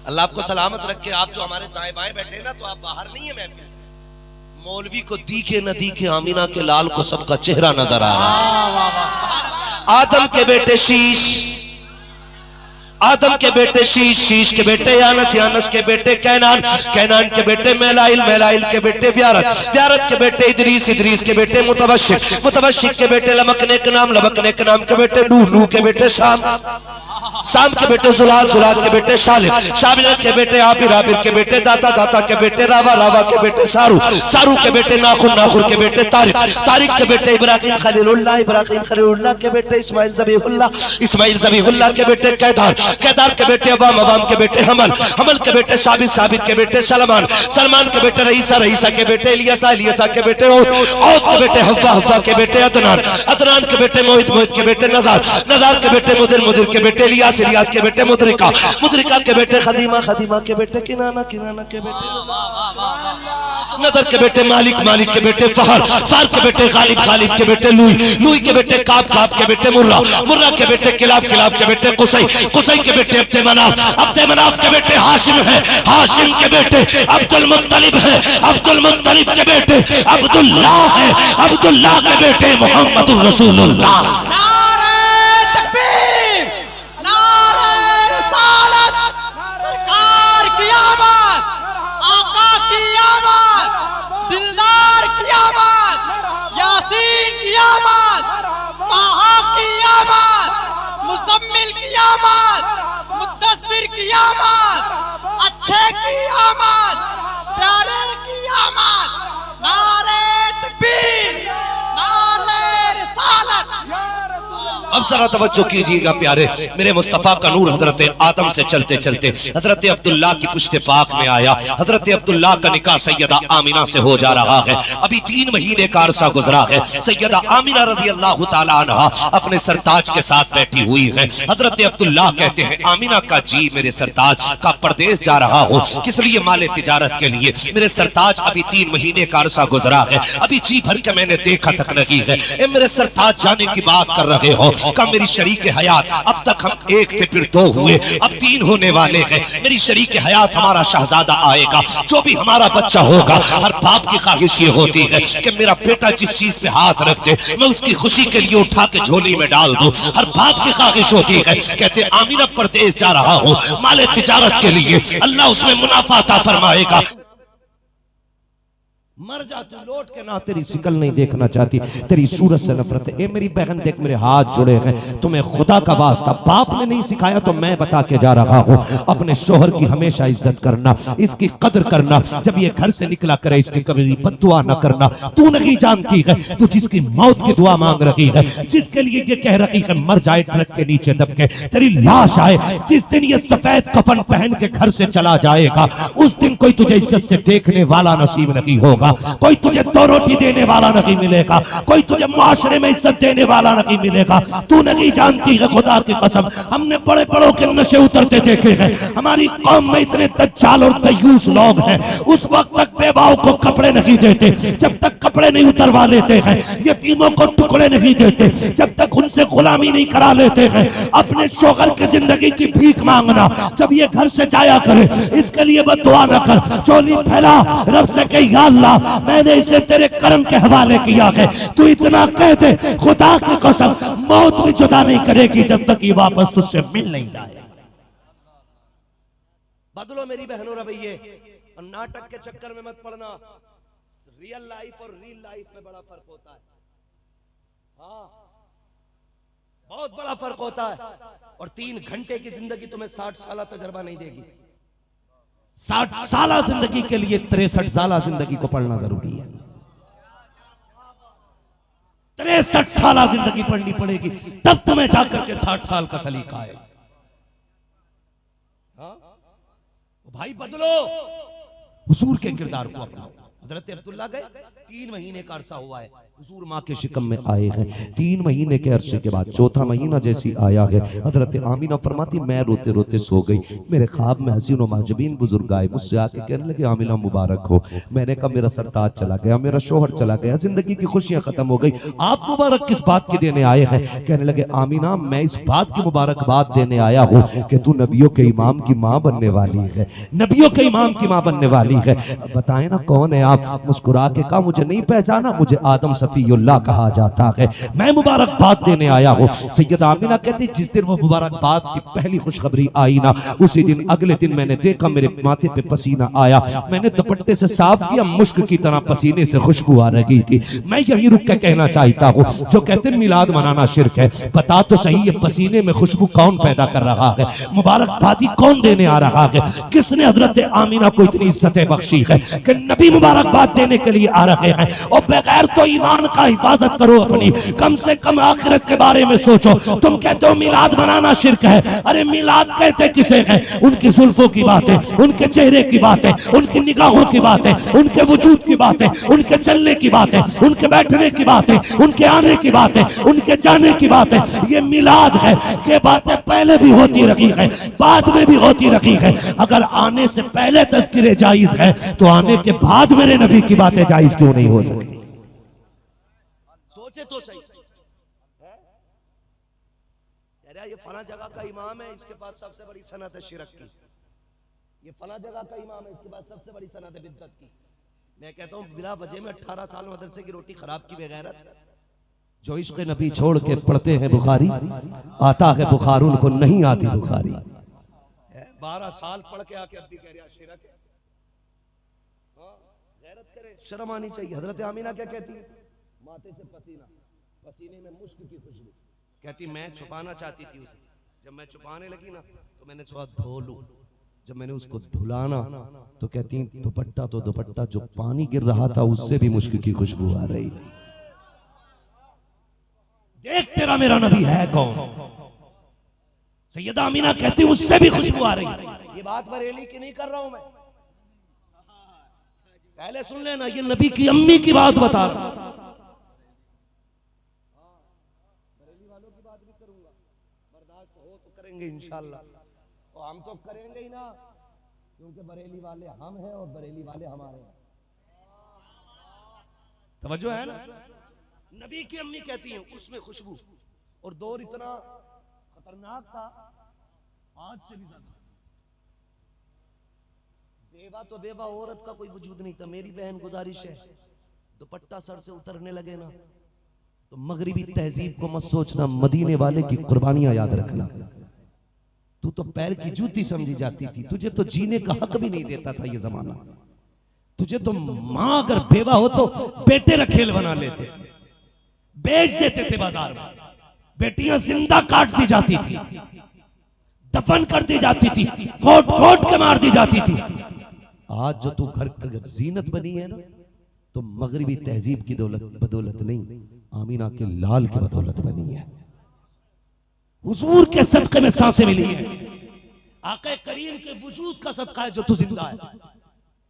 अल्लाह आपको सलामत रखे। आप जो हमारे दाएं बाएं बैठे ना, तो आप बाहर नहीं है महफिल से। मौलवी को दिखे न दिखे, आमीना के लाल को सबका चेहरा नजर आ रहा है। आदम के बेटे शीश, आदम के बेटे शीश, शीश के बेटे यानस, यानस के बेटे कैनान, कैनान के बेटे मेलाइल, मेलाइल के बेटे व्यारत, व्यारत के बेटे इदरीस, इदरीस के बेटे मुतवशिक, मुतवशिक के बेटे लमकने के नाम, लमकने के नाम के बेटे नूह, नूह के बेटे शाम, शाम के बेटे जुलाद, जुलाद के बेटे शालिम, शालिम के बेटे आबिर, आबिर के बेटे दाता, दाता के बेटे रावा, रावा के बेटे सारू, सारू के बेटे नाखुर, नाखुर के बेटे तारिक, तारिक के बेटे इब्राहिम खलीलुल्लाह, इब्राहिम खलीलुल्लाह के बेटे इस्माइल ज़बीहुल्लाह, इस्माइल ज़बीहुल्लाह के बेटे कैदार, कैदार के बेटे अवाम, अवाम के बेटे हमल, हमल के बेटे साबित, साबित के बेटे सलमान, सलमान के बेटे रईसा, रईसा के बेटे इलियासा, इलियासा के बेटे औद, औद के बेटे हव्वा, हव्वा के बेटे अदनान, अदनान के बेटे मोहित, मोहित के बेटे नज़ार, नज़ार के बेटे मुदिर, मुदिर के बेटे इलियास, इलियास के बेटे मुद्रिका, मुद्रिका के बेटे खदीमा, खदीमा के बेटे किनाना, किनाना के बेटे नदर के बेटे मालिक, मालिक के बेटे फहर, फहर के बेटे गालिब, गालिब के बेटे लुई, लुई के बेटे काब, काब के बेटे मुर्रा, मुर्रा के बेटे किलाब, किलाब के बेटे कुसै, कुसै के बेटे अब्दे मनाफ, अब्दे मनाफ के बेटे हाशिम है, हाशिम के बेटे अब्दुल मुत्तलिब है, अब्दुल मुत्तलिब के बेटे अब्दुल्लाह है, अब्दुल्लाह के बेटे मोहम्मदुर रसूलुल्लाह। नारे तकबीर, नारे रिसालत, सरकार की आमद, आका की आमद, दिलदार की आमद, यासीन की आमद, ताहा की आमद, मुज़म्मिल की आमद, मुद्दस्सिर की आमद, अच्छे की आमद, प्यारे की आमद। नारे तकबीर, नारे रिसालत। अब जरा तवज्जो कीजिएगा प्यारे, मेरे मुस्तफ़ा का नूर हजरत आदम से चलते चलते हजरत अब्दुल्ला की पुश्ते पाक में आया। हजरत अब्दुल्ला का निकाह सैयदा आमिना से हो जा रहा है। अभी 3 महीने का अरसा गुजरा है। सैयदा आमिना रज़ी अल्लाह तआला अन्हा अपने सरताज के साथ बैठी हुई है। हजरत अब्दुल्ला कहते हैं आमिना का जी मेरे सरताज का परदेश जा रहा हो, किस लिए? माले तिजारत के लिए। मेरे सरताज अभी 3 महीने का अरसा गुजरा है, अभी जी भर के मैंने देखा तक नहीं है। मेरे सरताज जाने की बात कर रहे हो का मेरी शरीक हयात, अब तक हम 1 थे फिर 2 हुए, अब 3 होने वाले हैं। मेरी शरीक हयात हमारा शहजादा आएगा, जो भी हमारा बच्चा होगा। हर बाप की ख्वाहिश ये होती है कि मेरा बेटा जिस चीज पे हाथ रख दे मैं उसकी खुशी के लिए उठा के झोली में डाल दूं। हर बाप की ख्वाहिश होती है। कहते आमीना परदेश जा रहा हूं माले तिजारत के लिए, अल्लाह उसमें मुनाफा अता फरमाएगा। मर जा तू, लौट के ना तेरी शिकल नहीं देखना चाहती, तेरी सूरत से नफरत है। ए मेरी बहन देख मेरे हाथ जुड़े हैं, तुम्हें खुदा का वास्ता बाप ने नहीं सिखाया तो मैं बता के जा रहा हूँ। अपने शोहर की हमेशा इज्जत करना, इसकी कदर करना। जब ये घर से निकला करे इसकी कभी बद्दुआ न करना। तू नहीं जानती है तू जिसकी मौत की दुआ मांग रही है, जिसके लिए ये कह रही है मर जाए ट्रक के नीचे दबके, तेरी लाश आए। जिस दिन ये सफेद कफन पहन के घर से चला जाएगा उस दिन कोई तुझे इज्जत से देखने वाला नसीब नहीं होगा, कोई तुझे 2 रोटी देने वाला नहीं मिलेगा, कोई तुझे माशरे में इज्जत देने वाला नहीं मिलेगा। तू नहीं जानती है खुदा की कसम, हमने बड़े बड़ों के नशे उतरते देखे हैं। हमारी कौम में इतने दज्जाल और दयूस लोग हैं, उस वक्त तक बेवाओं को कपड़े नहीं देते जब तक कपड़े नहीं उतरवा लेते हैं, यतीमों को टुकड़े नहीं देते जब तक उनसे गुलामी नहीं करा लेते हैं। अपने शोहर की जिंदगी की भीख मांगना, जब ये घर से जाया करे इसके लिए बद्दुआ न कर, चोली फैला रब से कह या अल्लाह मैंने इसे तेरे कर्म के हवाले किया है। तू इतना कह दे खुदा की कसम मौत भी जुदा नहीं करेगी जब तक ये वापस तुझसे मिल नहीं जाए। बदलो मेरी बहनों रवैये, और नाटक के चक्कर में मत पड़ना। रियल लाइफ और रील लाइफ में बड़ा फर्क होता है। हाँ, बहुत बड़ा फर्क होता है। और 3 घंटे की जिंदगी तुम्हें 60 साल तजर्बा नहीं देगी। 60 साल जिंदगी के लिए 63 साल जिंदगी को पढ़ना जरूरी है। 63 साल जिंदगी पढ़नी पड़ेगी तब तुम्हें जाकर के 60 साल का सलीका आएगा। हाँ? भाई बदलो, हुजूर के किरदार को अपनाओ। हजरत अब्दुल्ला गए, 3 महीने का अरसा हुआ है, हुजूर माँ के शिकम में आए हैं। 3 महीने के अरसे के बाद 4था महीना जैसी आया है, हजरत आमीना फरमाती मैं रोते रोते सो गई। मेरे ख्वाब में हसीन माजबीन बुजुर्ग आए, मुझसे आके कहने लगे आमीना मुबारक हो। मैंने कहा मेरा सरताज चला गया, मेरा शोहर चला गया, जिंदगी की खुशियां खत्म हो गई, आप मुबारक किस बात की देने आए हैं? कहने लगे आमीना मैं इस बात की मुबारकबाद देने आया हूँ कि तू नबियों के इमाम की माँ बनने वाली है, नबियों के इमाम की माँ बनने वाली है। बताए ना कौन है आप? मुस्कुरा के कहा मुझे नहीं पहचाना, मुझे आदम सफीउल्लाह कहा जाता है, मैं मुबारकबाद देने आया हूँ। सैयदा आमिना कहती जिस दिन वो मुबारकबाद की पहली खुशखबरी आई ना, उसी दिन अगले दिन मैंने देखा मेरे माथे पे पसीना आया, मैंने दुपट्टे से साफ किया, मुश्क की तरह पसीने से खुशबू आ रही थी। मैं यही रुक के कहना चाहता हूँ जो कहते हैं मिलाद मनाना शिर्क है, बता तो सही ये पसीने में खुशबू कौन पैदा कर रहा है, मुबारकबादी कौन देने आ रहा है, किसने हजरत आमिना को इतनी इज्जतें बख्शी है कि नबी मुबारकबाद देने के लिए आ रहे हैं और बगैर तो ईमान ईमान का हिफाजत करो अपनी, कम से कम आखिरत के बारे में सोचो। तुम कहते हो मिलाद मनाना शिर्क है, अरे मिलाद कहते किसे है? उनकी जुल्फों की बातें, उनके चेहरे की बातें, उनकी निगाहों की बातें, उनके वजूद की बातें, उनके चलने की बातें, उनके बैठने की बातें, उनके आने की बातें, उनके जाने की बातें, ये मिलाद है। ये बातें पहले भी होती रही है, बाद में भी होती रही है। अगर आने से पहले तज़किरे जायज है तो आने के बाद मेरे नबी की बातें जायज क्यों नहीं हो सकती? सोचे तो सही। ये फला जगह का इमाम है, इसके पास सबसे बड़ी सनत है शिरक की। ये फला जगह का इमाम है, इसके पास सबसे बड़ी सनत है बिद्दत की। मैं कहता हूँ बिला वजह में 18 साल मदरसे की रोटी खराब की बेगैरत। जो इश्क़ नबी छोड़ के पढ़ते हैं बुखारी, आता है बुखार उनको नहीं आती बुखारी। 12 साल पढ़ के आके अब भी कह रहा शिरक है। गैरत करे, शर्म आनी चाहिए। हजरत आमीना क्या कहती है? माथे से पसीना, पसीने में मुश्क की खुशबू। कहती मैं छुपाना चाहती थी उसे, जब मैं छुपाने लगी ना तो मैंने सोचा धो लूं। जब मैंने उसको धुलाना तो कहती दुपट्टा तो दुपट्टा, जो पानी गिर रहा था उससे भी मुश्क की खुशबू आ रही थी। देख तेरा मेरा नबी है कौन? सैयदा आमीना कहती उससे भी खुशबू आ रही है। ये बात बरेली की नहीं कर रहा हूं मैं, पहले सुन लेना। ये नबी की अम्मी की बात बता रहा हूं। इंशाअल्लाह तो हम तो करेंगे ही ना, क्योंकि बरेली वाले हम हैं और बरेली वाले हमारे हैं। तवज्जो है ना? नबी की अम्मी कहती हैं उसमें खुशबू, और दौर इतना खतरनाक था आज से भी ज्यादा। बेवा तो बेवा औरत का कोई वजूद नहीं था। मेरी बहन गुजारिश है, दुपट्टा सर से उतरने लगे ना तो मगरिबी तहजीब को मत सोचना, मदीने वाले की कुर्बानियां याद रखना। तू तो पैर की जूती समझी जाती थी, तुझे तो जीने का हक भी नहीं देता था ये जमाना। तुझे तो मां अगर बेवा हो तो बेटे रखेल बना लेते थे, बेच देते थे बाजार में। बेटियां जिंदा काट दी जाती थी, दफन कर दी जाती थी, कोट कोट के मार दी जाती थी। आज जो तू घर जीनत बनी है ना, तो मगरिबी तहजीब की बदौलत नहीं, आमीना के लाल की बदौलत बनी है। हुजूर के सदक़े में सांसें मिली है, आक़ा करीम के वजूद का सदका है जो तू जिंदा है।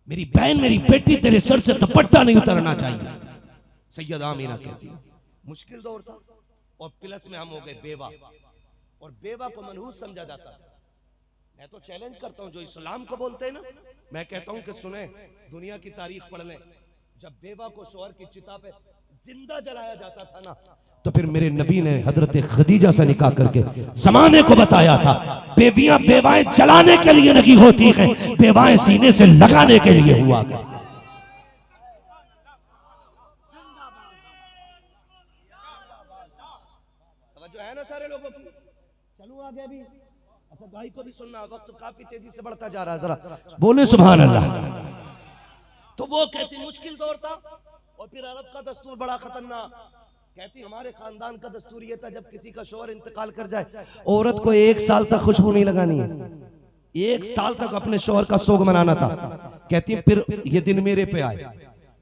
मेरी बहन, मेरी बेटी, तेरे सर से दुपट्टा नहीं उतरना चाहिए। सैयदा आमीना कहती है मुश्किल दौर था, और प्लस में हम हो गए बेवा, और बेवा को मनहूस समझा जाता। मैं तो चैलेंज करता हूं जो इस्लाम को बोलते हैं ना, मैं कहता हूं कि सुने, दुनिया की तारीख पढ़ लें। जब बेवा को शौहर की चिता पे जिंदा जलाया जाता था ना, तो फिर मेरे नबी ने हजरत खदीजा से निकाह करके जमाने को बताया था, बेवियां बेवाएं जलाने के लिए नहीं होती हैं, बेवाएं सीने से लगाने के लिए हुआ। जो है ना सारे लोगों की। चलूं आगे भी, अच्छा भाई को भी सुनना, वक्त काफी तेजी से बढ़ता जा रहा है, जरा बोले सुभान अल्लाह। तो वो कहती मुश्किल दौर था, और फिर अरब का दस्तूर बड़ा खतरनाक। कहती हमारे खानदान का दस्तूर ये था, जब किसी का शौहर इंतकाल कर जाए, औरत को 1 साल तक खुशबू नहीं लगानी है। 1 साल तक अपने शौहर का सोग मनाना था। कहती फिर ये दिन मेरे पे आए,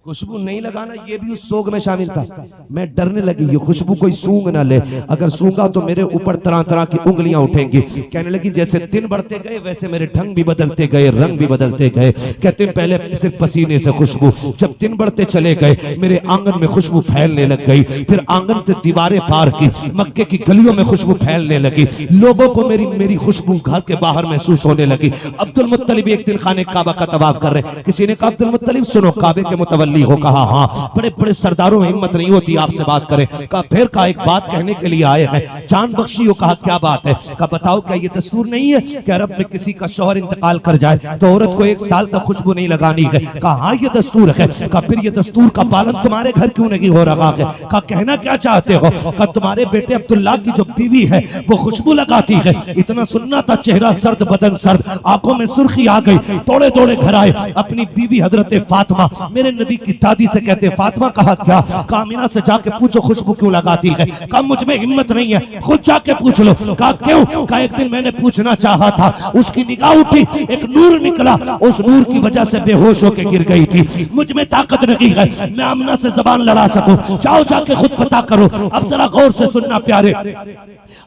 खुशबू नहीं लगाना, ये भी उस सोग में शामिल था। मैं डरने लगी ये खुशबू कोई सूंघ ना ले, अगर सूंघा तो मेरे ऊपर तरह तरह की उंगलियां उठेंगी। कहने लगी जैसे दिन बढ़ते गए वैसे मेरे ढंग भी बदलते गए, रंग भी बदलते गए। कहते पहले सिर्फ पसीने से खुशबू, जब दिन बढ़ते चले गए मेरे आंगन में खुशबू फैलने लग गई। फिर आंगन से दीवारें पार की, मक्के की गलियों में खुशबू फैलने लगी। लोगों को मेरी खुशबू घर के बाहर महसूस होने लगी। अब्दुल मुत्तलिब एक दिन खाने काबा का तवाफ कर रहे, किसी ने कहा अब्दुल मुत्तलिब सुनो, काबे के मुतवल्ली हो। कहा हाँ, बड़े बड़े सरदारों में हिम्मत नहीं होती आपसे बात करें। कहा फिर का एक बात कहने के लिए आए हैं, जान बख्शी हो। कहा क्या बात है? कहा बताओ क्या ये दस्तूर नहीं है कि अरब में किसी का शौहर इंतकाल कर जाए तो औरत को 1 साल तक खुशबू नहीं लगानी है? कहा हाँ ये दस्तूर है। कहा फिर ये दस्तूर का पालन तुम्हारे घर क्यों नहीं हो रहा है? कहा कहना क्या चाहते हो? कहा तुम्हारे बेटे अब्दुल्ला की जो बीवी है वो खुशबू लगाती है। इतना सुनना था, चेहरा सर्द, बदन सर्द, आंखों में सुर्खी आ गई। दौड़े दौड़े घर आए, अपनी बीवी हजरत फातिमा, मेरे नबी की दादी से कहते फातिमा कहा क्या? कहा आमिना से जाके पूछो खुशबू क्यों लगाती है। कहा मुझ में हिम्मत नहीं है, खुद जाके पूछ लो। कहा क्यों? कहा एक दिन मैंने पूछना चाहा था, उसकी निगाह उठी, एक नूर निकला, उस नूर की वजह से बेहोश होकर गिर गई थी। मुझ में ताकत नहीं है मैं आमिना से जबान लड़ा सकूं। जाओ जाके खुद पता करो। अब जरा गौर से सुनना प्यारे,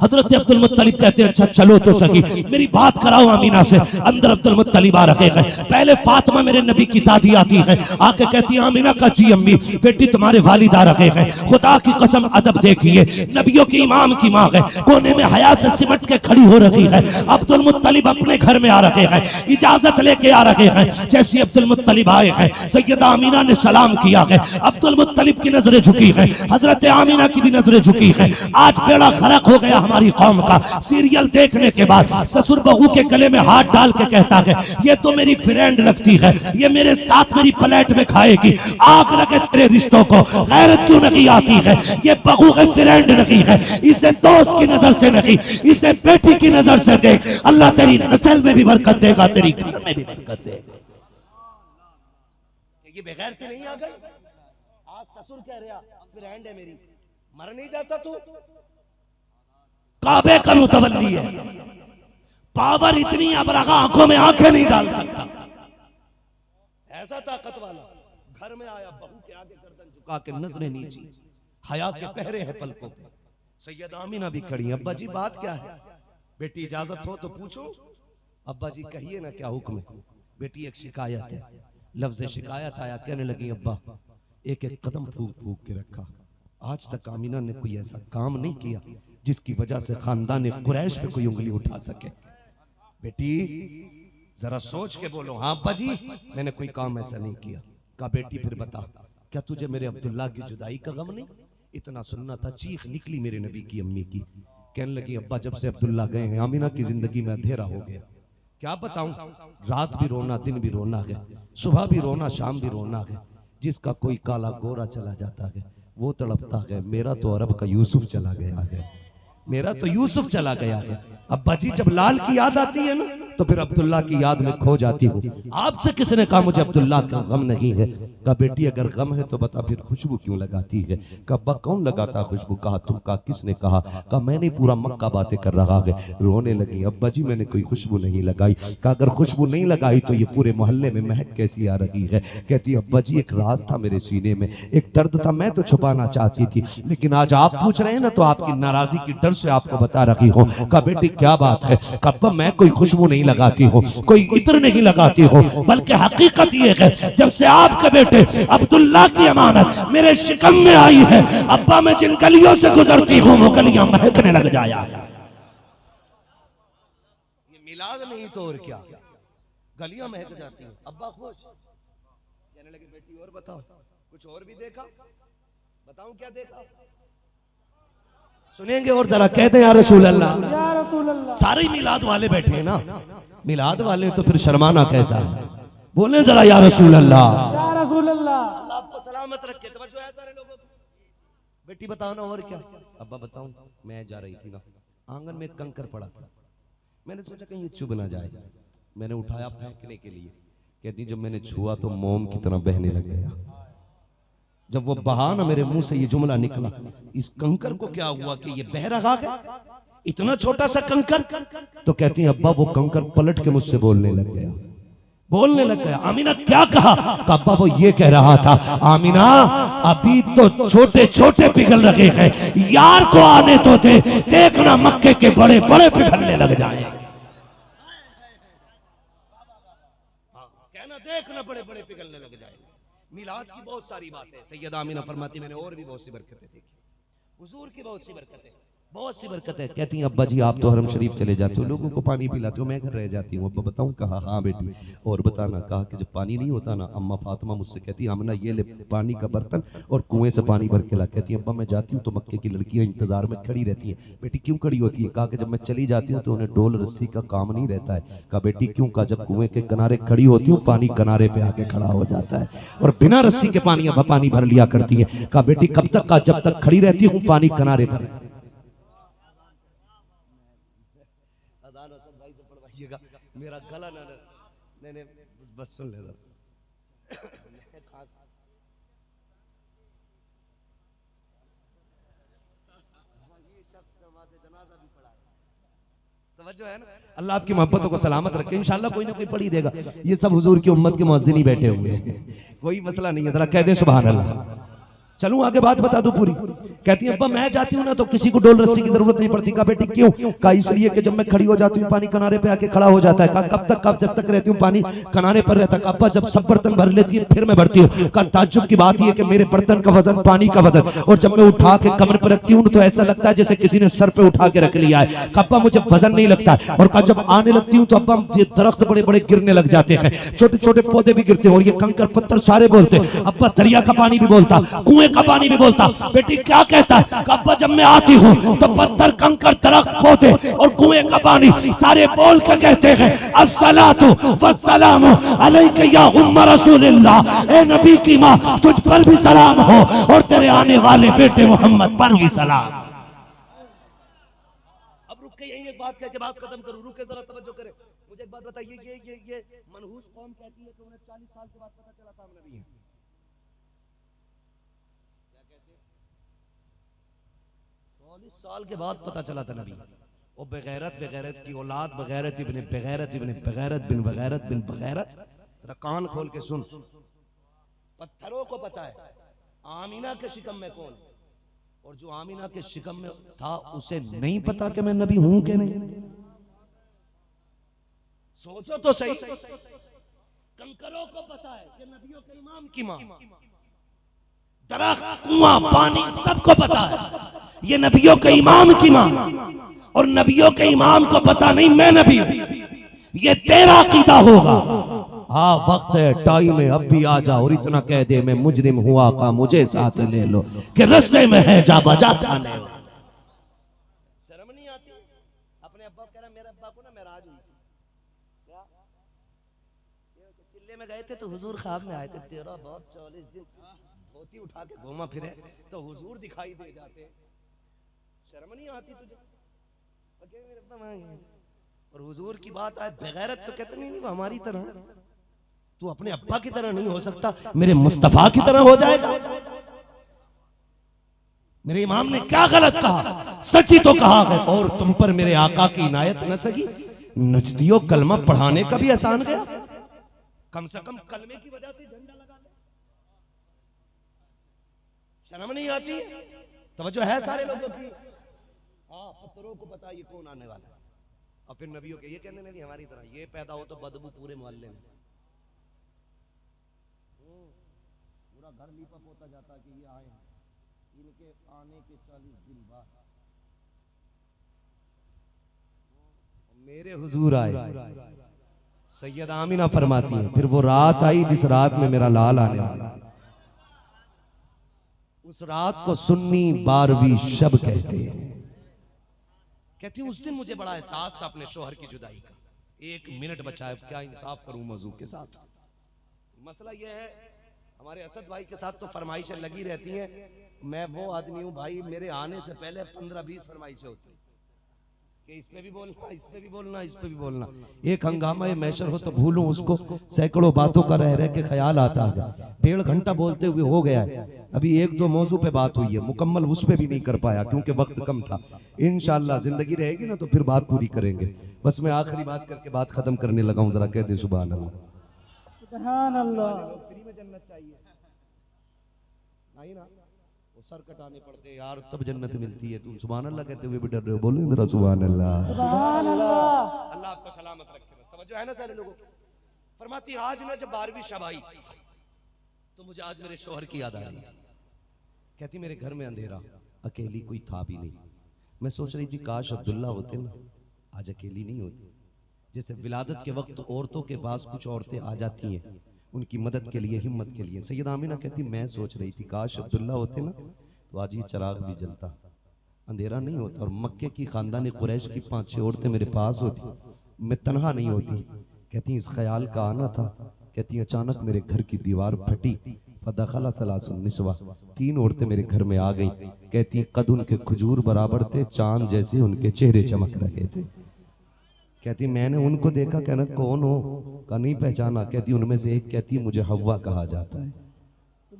हजरत अब्दुल मुत्तलिब कहते हैं अच्छा चलो तो सही, मेरी बात कराओ आमीना से। अंदर अब्दुल मुत्तलिब आ रखे हैं। पहले फातिमा मेरे नबी की दादी आती है, आके कहती है आमीना का जी अम्मी बेटी तुम्हारे वालिद आ रखे हैं। खुदा की कसम अदब देखिए, नबियों की इमाम की माँ है, कोने में हया से सिमट के खड़ी हो रखी है। अब्दुल मुत्तलिब अपने घर में आ रखे हैं, इजाजत लेके आ रखे हैं। जैसे अब्दुल मुत्तलिब आए हैं, सैयदा आमीना ने सलाम किया है, अब्दुल मुत्तलिब की नजरें झुकी है, हजरत आमीना की भी नजरें झुकी है। आज बेड़ा खरक हो गया हमारी कौम का। सीरियल देखने के बाद ससुर बहू के गले में हाथ डाल के कहता है ये तो मेरी फ्रेंड लगती है, ये मेरे साथ मेरी प्लेट में खाएगी। आग लगे तेरे रिश्तों को, गैरत क्यों नहीं आती है? ये बहू है फ्रेंड नहीं है, इसे दोस्त की नजर से नहीं, इसे बेटी की नजर से देख। अल्लाह तेरी नस्ल में भी बरकत देगा, तेरी घर में भी बरकत देगा। ये बगैर के नहीं आ गए। आज ससुर कह रहा फ्रेंड है मेरी, मर नहीं जाता तू। काबे का मुतवल्ली है, पावर इतनी अब रखा आंखों में आंखें नहीं डाल सकता। ऐसा ताकत वाला घर में आया, बहू के आगे गर्दन झुका के नजरें नीची, हया के पहरे हैं पलकों पे। सैयद आमीना भी खड़ी है। अब्बा जी बात क्या है? बेटी इजाजत हो तो पूछो। अब्बा जी कहिए ना क्या हुक्म है? बेटी एक शिकायत है। लफ्ज शिकायत आया, कहने लगी अब्बा एक एक कदम फूक फूक के रखा, आज तक आमीना ने कोई ऐसा काम नहीं किया जिसकी वजह से खानदान कुरैश पे कोई उंगली उठा सके। बेटी जरा सोच के बोलो। हाँ अब्बा जी मैंने कोई काम ऐसा नहीं किया। कहा बेटी फिर बता, क्या तुझे मेरे अब्दुल्ला की जुदाई का गम नहीं? इतना सुनना था। चीख निकली मेरे नबी की अम्मी की। कहने लगी अब्बा जब से अब्दुल्ला गए हैं आमीना की जिंदगी में अंधेरा हो गया। क्या बताऊं, रात भी रोना दिन भी रोना है, सुबह भी रोना शाम भी रोना है। जिसका कोई काला गोरा चला जाता है वो तड़पता है, मेरा तो अरब का यूसुफ चला गया है, मेरा तो यूसुफ चला गया है। अब्बा जी जब लाल की याद आती है ना तो फिर अब्दुल्ला की याद में खो जाती हूँ। आपसे किसने कहा मुझे अब्दुल्ला का गम नहीं है? कहा बेटी अगर गम है तो बता फिर खुशबू क्यों लगाती है? कहा अब्बा कौन लगाता खुशबू? कहा तुम। कहा किसने कहा? कहा मैंने पूरा मक्का बातें कर रहा है। रोने लगी। अब्बा जी मैंने कोई खुशबू नहीं लगाई। कहा अगर खुशबू नहीं लगाई तो ये पूरे मोहल्ले में महक कैसी आ रही है? कहती अब्बा जी एक राज था मेरे सीने में, एक दर्द था, मैं तो छुपाना चाहती थी, लेकिन आज आप पूछ रहे हैं ना तो आपकी नाराजगी की डर से आपको बता रही हूँ। कहा बेटी क्या बात है? कहा अब्बा मैं कोई खुशबू नहीं लगाती हूँ, कोई इत्र नहीं लगाती हूँ, बल्कि हकीकत ये है जब से आपके बेटे अब्दुल्ला की अमानत मेरे शिकम में आई है अब्बा मैं जिन गलियों से गुजरती हूँ वो गलियां महकने लग जाया। ये मिलाद नहीं तो और क्या, गलियां महक जाती हैं। अब्बा खुश कहने लगे बेटी और बताओ कुछ और भी देखा? बताऊं क्या देखा? सुनेंगे और जरा कहते हैं या रसूल अल्लाह। या रसूल अल्लाह। सारे मिलाद वाले बैठे हैं ना, मिलाद वाले तो फिर शर्माना कैसा है? बोले जरा या रसूल अल्लाह। या रसूल अल्लाह। अल्लाह आपको सलामत रखे। तवज्जो है सारे लोगों को। बेटी बताओ ना और क्या? अब्बा बताऊं, मैं जा रही थी ना, आंगन में एक कंकर पड़ा था, मैंने सोचा कहीं ये चुभ ना जाए, मैंने उठाया फेंकने के लिए। कहती जब मैंने छुआ तो मोम की तरह बहने लग गया। जब वो बहा ना मेरे मुंह से ये जुमला निकला, इस कंकर को क्या हुआ कि ये बह रहा है, इतना छोटा सा कंकर? तो कहती है अब्बा वो कंकर पलट के मुझसे बोलने लग गया, बोलने लग गया। आमीना क्या कहा? अब्बा वो ये कह रहा था आमीना अभी तो छोटे छोटे पिघल रखे हैं, यार को आने तो दे, देखना मक्के के बड़े बड़े पिघलने लग जाए। कहना देखना बड़े बड़े पिघलने लग जाए। मिलाद की बहुत सारी बातें सैयदा आमीना फरमाती मैंने और भी बहुत सी बरकतें देखी, हुजूर की बहुत सी बरकतें, बहुत सी बरकतें। कहती हैं अब्बा जी आप तो हरम शरीफ चले जाते हो, लोगों को पानी पिलाते हो, मैं घर रह जाती हूँ। अब्बा बताऊं? कहा हाँ बेटी और बताना। कहा कि जब पानी नहीं होता ना अम्मा फातिमा मुझसे कहती आमना ये ले पानी का बर्तन और कुएं से पानी भर के ला। कहती अब्बा मैं जाती हूँ तो मक्के की लड़कियां इंतजार में खड़ी रहती हैं। बेटी क्यों खड़ी होती है? कहा कि जब मैं चली जाती हूँ तो उन्हें डोल रस्सी का काम नहीं रहता है। कहा बेटी क्यों? कहा जब कुएं के किनारे खड़ी होती हूँ पानी किनारे पे आके खड़ा हो जाता है और बिना रस्सी के पानी अब्बा पानी भर लिया करती है। कहा बेटी कब तक? का जब तक खड़ी रहती हूँ पानी किनारे पर। मेरा गला ना नहीं बस सुन ले तवज्जो है ना। अल्लाह आपकी मोहब्बतों को सलामत रखे, इंशाल्लाह कोई ना कोई पढ़ ही देगा। ये सब हुजूर की उम्मत के मुअज्जिन ही बैठे हुए हैं, कोई मसला नहीं है। जरा कह दे सुभान अल्लाह। चलूं आगे बात बता दूं पूरी। कहती है अब्बा मैं जाती हूँ ना तो किसी को डोल रस्सी की जरूरत नहीं पड़ती। कहा बेटी क्यों? कहा इसलिए कि जब मैं खड़ी हो जाती हूँ पानी किनारे पे आके खड़ा हो जाता है। कहा कब तक? कब जब तक रहती हूँ पानी किनारे पर रहता है। अब्बा जब सब बर्तन भर लेती है फिर मैं भरती हूँ। कहा ताज्जुब की बात यह कि मेरे बर्तन का वजन पानी का वजन, और जब मैं उठा के कमर पर रखती हूँ तो ऐसा लगता है जैसे किसी ने सर पे उठा के रख लिया है। अब्बा मुझे वजन नहीं लगता। और कहा जब आने लगती हूँ तो अब्बा ये दरख्त बड़े बड़े गिरने लग जाते हैं, छोटे छोटे पौधे भी गिरते हैं और ये कंकर पत्थर सारे बोलते। अब्बा दरिया का पानी भी बोलता, कुएं का पानी भी बोलता। बेटी क्या कहता है? अब्बा जब मैं आती हूँ तो पत्थर कंकर दरख्त पौधे और कुएं का पानी सारे बोल के कहते हैं अस्सलातु वस्सलामु अलैका या उम्म रसूलिल्लाह। ए नबी की माँ तुझ पर भी सलाम हो और तेरे आने वाले बेटे मोहम्मद पर भी सलाम। अब रुक के यही एक बात कह के बात खत्म करूं। रुके जरा तवज्जो करें। मुझे एक बात बताइए, ये मनहूस कौम कहती है कि उन्हें 40 साल के बाद पता चला था हम नबी हैं। 40 साल के बाद पता चला था नबी। वो बेगैरत की औलाद बगैरत इब्ने बगैरत इब्ने बगैरत बिन बगैरत बिन बगैरत। तेरा कान खोल के सुन। पत्थरों को पता है आमीना के शिकम में कौन, और जो आमीना के शिकम में था उसे नहीं पता कि मैं नबी हूं कि नहीं। सोचो तो सही। कंकरों को पता है कि नबियों के इमाम की मां, दरख्त कुआं पानी सबको पता है ये नबियों के इमाम की मां, और नबियों के इमाम को पता नहीं मैं नबी हूं। ये तेरा अकीदा होगा। हाँ वक्त है, टाइम है, अब भी आ जा और इतना कह दे मैं मुजरिम हुआ का मुझे साथ ले लो कि रस्ते में है जा बजा थाने। शर्म नहीं आती? अपने अब्बा कह रहा मेरे अब्बा को ना मेराज हुई थी, क्या चिल्ले में गए थे तो हुजूर ख्वाब में आए थे। तेरा बहुत 40 दिन धोती उठा के घूमा फिरे तो हुजूर दिखाई दे जाते। शर्म नहीं आती तुझे? मेरे अब्बा और हुजूर की बात आए बेगैरत तो कहते नहीं हमारी तरह। तू अपने अब्बा की तरह नहीं हो सकता, मेरे मुस्तफा की तरह हो जाएगा। मेरे इमाम ने क्या गलत कहा? सच्ची तो कहा है। और तुम पर मेरे आका की इनायत न सकी, नजदियो कलमा पढ़ाने का भी एहसान गया। कम से कम कलमे की वजह से झंडा लगा ले। शर्म नहीं आती? तवज्जो है सारे लोगों की? हाँ पत्थरों को पता ये कौन आने वाला है। और फिर नबियों के ये कहने लगे हमारी तरह ये पैदा हो तो बदबू पूरे मोहल्ले में, पूरा घर लीपा पोता जाता कि ये आए हैं। इनके आने के 40 दिन बाद मेरे हुजूर आए। सैयद आमीना फरमाती है फिर वो रात आई जिस रात में मेरा लाल आने वाला। उस रात को सुन्नी 12वीं शब कहते हैं। कहती उस दिन मुझे बड़ा एहसास था अपने शोहर की जुदाई का। 1 मिनट बचा है, क्या इंसाफ करूं मौजू के साथ। मसला यह है हमारे असद भाई के साथ तो फरमाइशें लगी रहती हैं। मैं वो आदमी हूं भाई, मेरे आने से पहले 15-20 फरमाइशें होती कि इस पे भी बोलना, इस पे भी बोलना, इस पे भी बोलना। एक हंगामा मैशर हो तो भूलूं उसको, सैकड़ों बातों का रह के ख्याल आता है। 1.5 घंटा बोलते हुए हो गया है। अभी 1-2 मौजू पे बात हुई है, मुकम्मल उस पे भी नहीं कर पाया क्योंकि वक्त कम था। इंशाअल्लाह जिंदगी रहेगी ना तो फिर बात पूरी करेंगे। बस मैं आखिरी बात करके बात खत्म करने लगा हूं। जरा कह दे सुभान अल्लाह। सुभान अल्लाह। फ्री में जन्नत चाहिए नहीं ना, वो सर कटाने पड़ते यार तब जन्नत मिलती है। तुम सुभान अल्लाह कहते हुए भी डर रहे हो, बोलो जरा सुभान अल्लाह। सुभान अल्लाह। अल्लाह आपको सलामत रखे। बस तवज्जो है ना सारे लोगों। फरमाती आज ना जब 12वीं शब आई तो मुझे आज मेरे शौहर की याद आ रही। कहती मेरे घर में अंधेरा, अकेली कोई था भी नहीं। मैं सोच रही थी काश अब्दुल्ला होते ना, आज अकेली नहीं होती। जैसे विलादत के वक्त औरतों के पास कुछ औरतें आ जाती हैं उनकी मदद के लिए, हिम्मत के लिए। सैयदा आमीना कहती मैं सोच रही थी काश अब्दुल्ला होते ना तो आज ये चिराग भी जलता, अंधेरा नहीं होता, और मक्के की खानदान कुरैश की 5-6 औरतें मेरे पास होती, मैं तनहा नहीं होती। कहती इस ख्याल का आना था। कहती अचानक मेरे घर की दीवार फटी, फदखला सलासुन निस्वा, 3 औरतें मेरे घर में आ गई। कहती कद उनके खजूर बराबर थे, चांद जैसे उनके चेहरे चमक रहे थे। कहती मैंने उनको देखा, कहना कौन हो, का नहीं पहचाना। कहती उनमें से एक कहती मुझे हव्वा कहा जाता है,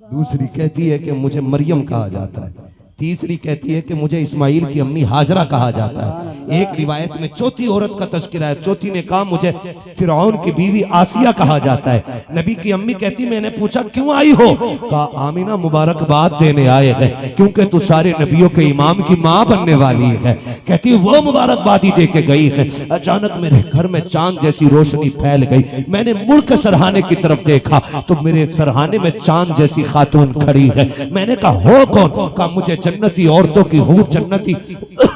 दूसरी कहती है कि मुझे मरियम कहा जाता है, तीसरी कहती है कि मुझे इस्माइल की अम्मी हाजरा कहा जाता है। एक रिवायत में चौथी औरत का तस्करा है, चौथी ने कहा मुझे फिरौन की बीवी आसिया कहा जाता है। नबी की अम्मी कहती मैंने पूछा क्यों आई हो? कहा आमीना मुबारकबाद देने आए हैं क्योंकि तू सारे नबियों के इमाम की माँ बनने वाली है। कहती वो मुबारकबादी दे के गई है। अचानक मेरे घर में चांद जैसी रोशनी फैल गई। मैंने मुड़कर सरहाने की तरफ देखा तो मेरे सरहाने में चांद जैसी खातून खड़ी है। मैंने कहा हो कौन? कहा मुझे जन्नती औरतों की हूर, जन्नती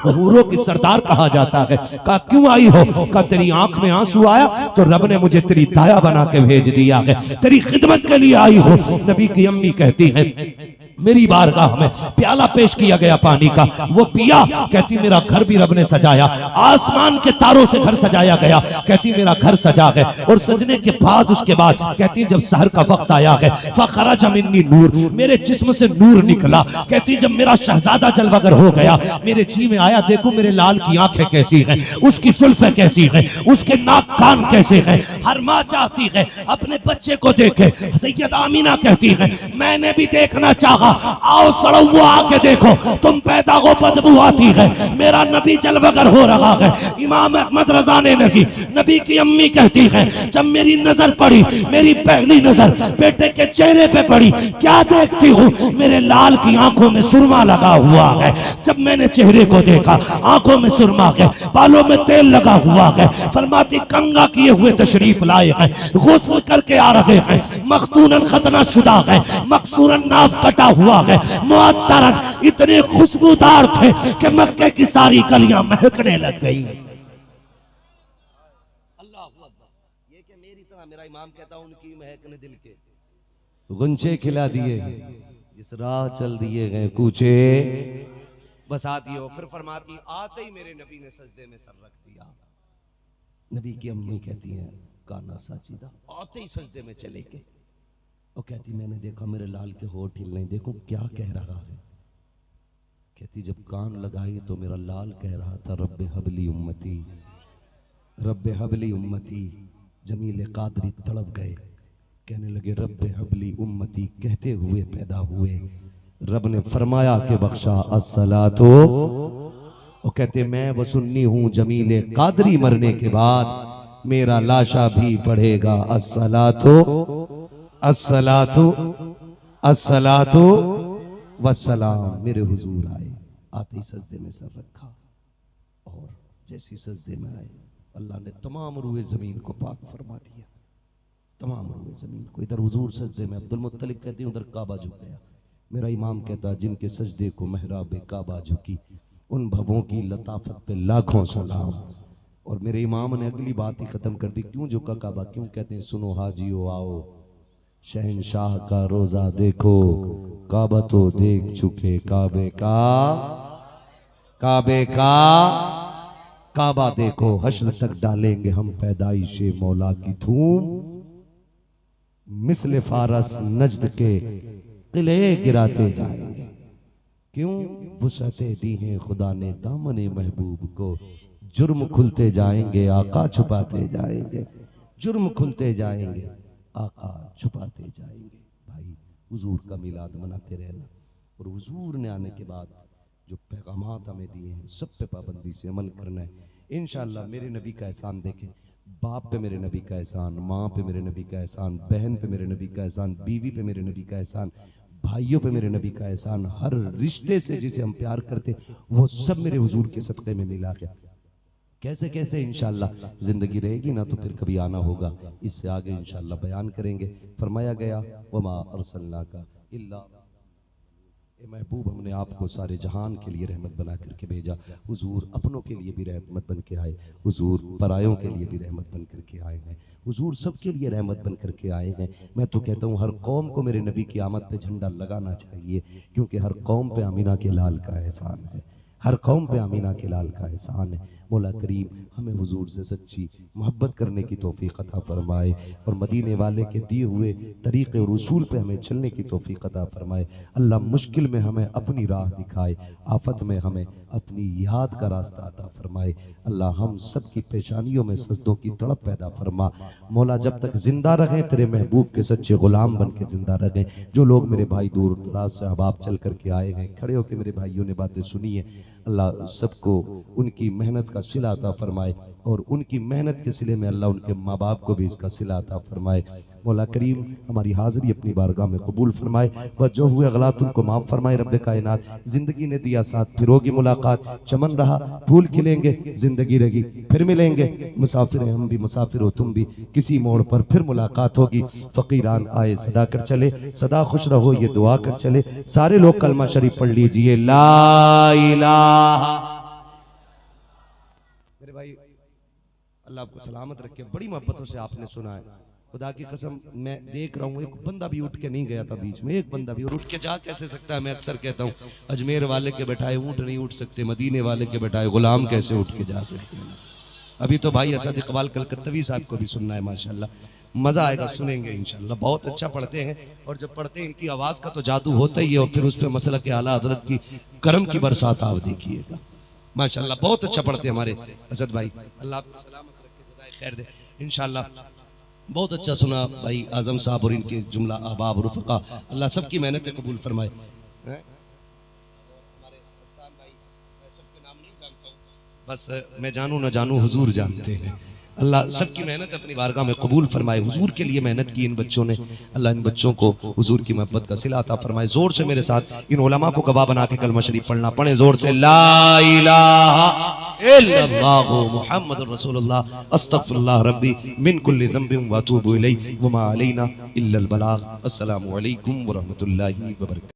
हूरों की सरदार कहा जाता है। कहा क्यों आई हो? कहा तेरी आंख में आंसू आया तो रब ने मुझे तेरी दाया बना के भेज दिया है, तेरी खिदमत के लिए आई हो। नबी की अम्मी कहती है मेरी बारगाह में प्याला पेश किया गया पानी का, वो पिया। कहती मेरा घर भी रब ने सजाया, आसमान के तारों से घर सजाया गया। कहती मेरा घर सजा है और सजने के बाद उसके बाद कहती जब सहर का वक्त आया है फखरज मिन्नी नूर, मेरे जिस्म से नूर निकला। कहती जब मेरा शहजादा जलवागर हो गया मेरे जी में आया, देखो मेरे लाल की आंखें कैसी हैं, उसकी जुल्फें कैसी हैं, उसके नाक कान कैसे हैं। हर माँ चाहती है अपने बच्चे को देखे। सैयदा आमीना कहती है मैंने भी देखना चाहा। आओ सड़ो आके देखो, तुम पैदा हो बदबू आती है, मेरा नबी जलवगर हो रहा है। इमाम अहमद रजा ने नहीं, नबी की अम्मी कहती है जब मेरी नजर पड़ी, मेरी पहली नजर बेटे के चेहरे पे पड़ी, क्या देखती हूँ? मेरे लाल की आंखों में सुरमा लगा हुआ है। जब मैंने चेहरे को देखा आंखों में सुरमा है, बालों में तेल लगा हुआ है। फरमाती कंगा किए हुए तशरीफ लाए हैं, गुस्ल करके आ रहे हैं, मखतूनन खतना शुदा है, मकसूरन नाफ कटा हुआ है, मुअत्तरन इतने खुशबूदार थे कि मक्के की सारी गलियां महकने लग गई। अल्लाह अकबर। ये कि मेरी तरह मेरा इमाम कहता उनकी महकने दिल के गुंचे खिला दिए, जिस राह चल दिए गए कूचे बसा दियो। फिर फरमाती आते ही मेरे नबी ने सजदे में सर रख दिया। नबी की अम्मी कहती है काना साचिदा, आते ही सजदे में चले गए। और कहती मैंने देखा मेरे लाल के होठ हिल नहीं, देखो क्या कह रहा है। कहती जब कान लगाई तो मेरा लाल कह रहा था रब्बे हबली उम्मती, रब्बे हबली उम्मती। जमील कादरी तड़प गए, कहने लगे रब्बे हबली उम्मती कहते हुए पैदा हुए। रब ने फरमाया कि बख्शा अस्सलातो। और कहते मैं वो सुन्नी हूं, जमील कादरी मरने के बाद मेरा लाशा भी पढ़ेगा अस्सलातो अस्सलातु अस्सलातु वस्सलाम। मेरे हुजूर आए, आते ही सजदे में सर रखा और जैसी सजदे में आए अल्लाह ने तमाम रूए जमीन को पाक फरमा दिया, तमाम रूए जमीन को। इधर हुजूर सजदे में, अब्दुल मुत्तलिब कहते हैं उधर काबा झुक गया। मेरा इमाम कहता जिनके सजदे को महराब काबा झुकी उन भवों की लताफत पे लाखों सलाम। और मेरे इमाम ने अगली बात ही खत्म कर दी, क्यों झुका काबा? क्यों? कहते हैं सुनो हाजियो आओ, शहनशाह का रोजा देखो, काबा तो देख चुके, काबे का काबा देखो। हश्र तक डालेंगे हम पैदाइशे मौला की धूम, मिसले फारस नजद के किले गिराते जाएंगे। क्यों? वुसअते दी हैं खुदा ने दामने महबूब को, जुर्म खुलते जाएंगे आका छुपाते जाएंगे, जुर्म खुलते जाएंगे आका छुपाते जाएंगे। भाई हुजूर का मिलाद मनाते रहना, और हुजूर ने आने के बाद जो पैगामात हमें दिए हैं सब पे पाबंदी से अमल करना है। इंशाअल्लाह मेरे नबी का एहसान देखें, बाप पे मेरे नबी का एहसान, माँ पे मेरे नबी का एहसान, बहन पे मेरे नबी का एहसान, बीवी पे मेरे नबी का एहसान, भाइयों पे मेरे नबी का एहसान। हर रिश्ते से जिसे हम प्यार करते वो सब मेरे हुजूर के सदक़े में मिला गया। कैसे कैसे इंशाअल्लाह जिंदगी रहेगी ना तो फिर कभी आना होगा, इससे आगे इंशाअल्लाह बयान करेंगे। फरमाया गया वमा अरसलनाका इल्ला, ए महबूब हमने आपको सारे जहान के लिए रहमत बना करके भेजा। हुजूर अपनों के लिए भी रहमत बन के आए, हुजूर परायों के लिए भी रहमत बन करके आए हैं, हुजूर सबके लिए रहमत बन करके आए हैं। मैं तो कहता हूँ हर कौम को मेरे नबी की आमद पे झंडा लगाना चाहिए, क्योंकि हर कौम पे आमीना के लाल का एहसान है, हर कौम पे आमीना के लाल का एहसान है। मौला करीम हमें हुजूर से सच्ची मोहब्बत करने की तौफीक अता फरमाए और मदीने वाले के दिए हुए तरीक़े और उसूल पे हमें चलने की तौफीक अता फरमाए। अल्लाह मुश्किल में हमें अपनी राह दिखाए, आफत में हमें अपनी याद का रास्ता अता फरमाए। अल्लाह हम सब की पेशानियों में सजदों की तड़प पैदा फरमा। मौला जब तक जिंदा रहें तेरे महबूब के सच्चे गुलाम बन के जिंदा रहें। जो लोग मेरे भाई दूर दराज से अहबाब चल करके आए हैं, खड़े होकर मेरे भाइयों ने बातें सुनी है, अल्लाह सबको उनकी मेहनत का सिला अता फरमाए और उनकी मेहनत के सिले में अल्लाह उनके माँ बाप को भी इसका सिला अता फरमाए। मौला करीम हमारी हाजिरी अपनी बारगाह में कबूल फरमाए व जो हुए गलत उनको माफ़ फरमाए। रब्बे कायनात जिंदगी ने दिया साथ, फिर होगी मुलाकात, चमन रहा फूल खिलेंगे, जिंदगी रहेगी फिर मिलेंगे। मुसाफिर हैं हम भी, मुसाफिर हो तुम भी, किसी मोड़ पर फिर मुलाकात होगी। फकीरान आए सदा कर चले, सदा खुश रहो ये दुआ कर चले। सारे लोग कलमा शरीफ पढ़ लीजिए, ला इलाहा। मेरे भाई अल्लाह आपको सलामत रखे। बड़ी मोहब्बतों से आपने सुना है, खुदा की कसम मैं देख रहा हूँ एक बंदा भी उठ के नहीं गया था बीच में, एक बंदा भी। और उठ के जा कैसे सकता है? मैं अक्सर कहता हूँ अजमेर वाले के बैठाए ऊँट नहीं उठ सकते, मदीने वाले के बैठाए गुलाम कैसे उठ के जा सकते हैं। अभी तो भाई असद इकबाल कलकत्तवी साहब को भी सुनना है, माशाल्लाह मजा आएगा, सुनेंगे इंशाल्लाह। बहुत अच्छा पढ़ते हैं और जब पढ़ते हैं इनकी आवाज का तो जादू होता ही है और फिर उस पर मसला के आला हजरत की करम की बरसात आप देखिएगा, माशाल्लाह बहुत अच्छा पढ़ते हैं हमारे असद भाई। अल्लाह आपको सलामत रखे, जज़ाए खैर दे इंशाल्लाह। बहुत अच्छा सुना भाई आजम साहब और इनके जुमला अहबाब रुफ़क़ा, अल्लाह सबकी मेहनत कबूल फरमाए। बस मैं जानूं न जानूं हुजूर जानते हैं। अल्लाह सबकी मेहनत अपनी बारगाह में कबूल फरमाए। हुजूर के लिए मेहनत की इन बच्चों ने, अल्लाह इन बच्चों को हुजूर की मोहब्बत का सिला अता फरमाए। जोर से मेरे साथ इन उलमा को गवाह बना के कलमा शरीफ पढ़ना, पढ़े जोर से, ला इलाहा इल्लल्लाहु मुहम्मदुर रसूलुल्लाह अस्तगफिरुल्लाह रब्बी मिन कुल्ली ज़ंबिन व अतूबु इलैहि व मा अलैना इल्लल बलाग। अस्सलामु अलैकुम व रहमतुल्लाहि व बरकातहू।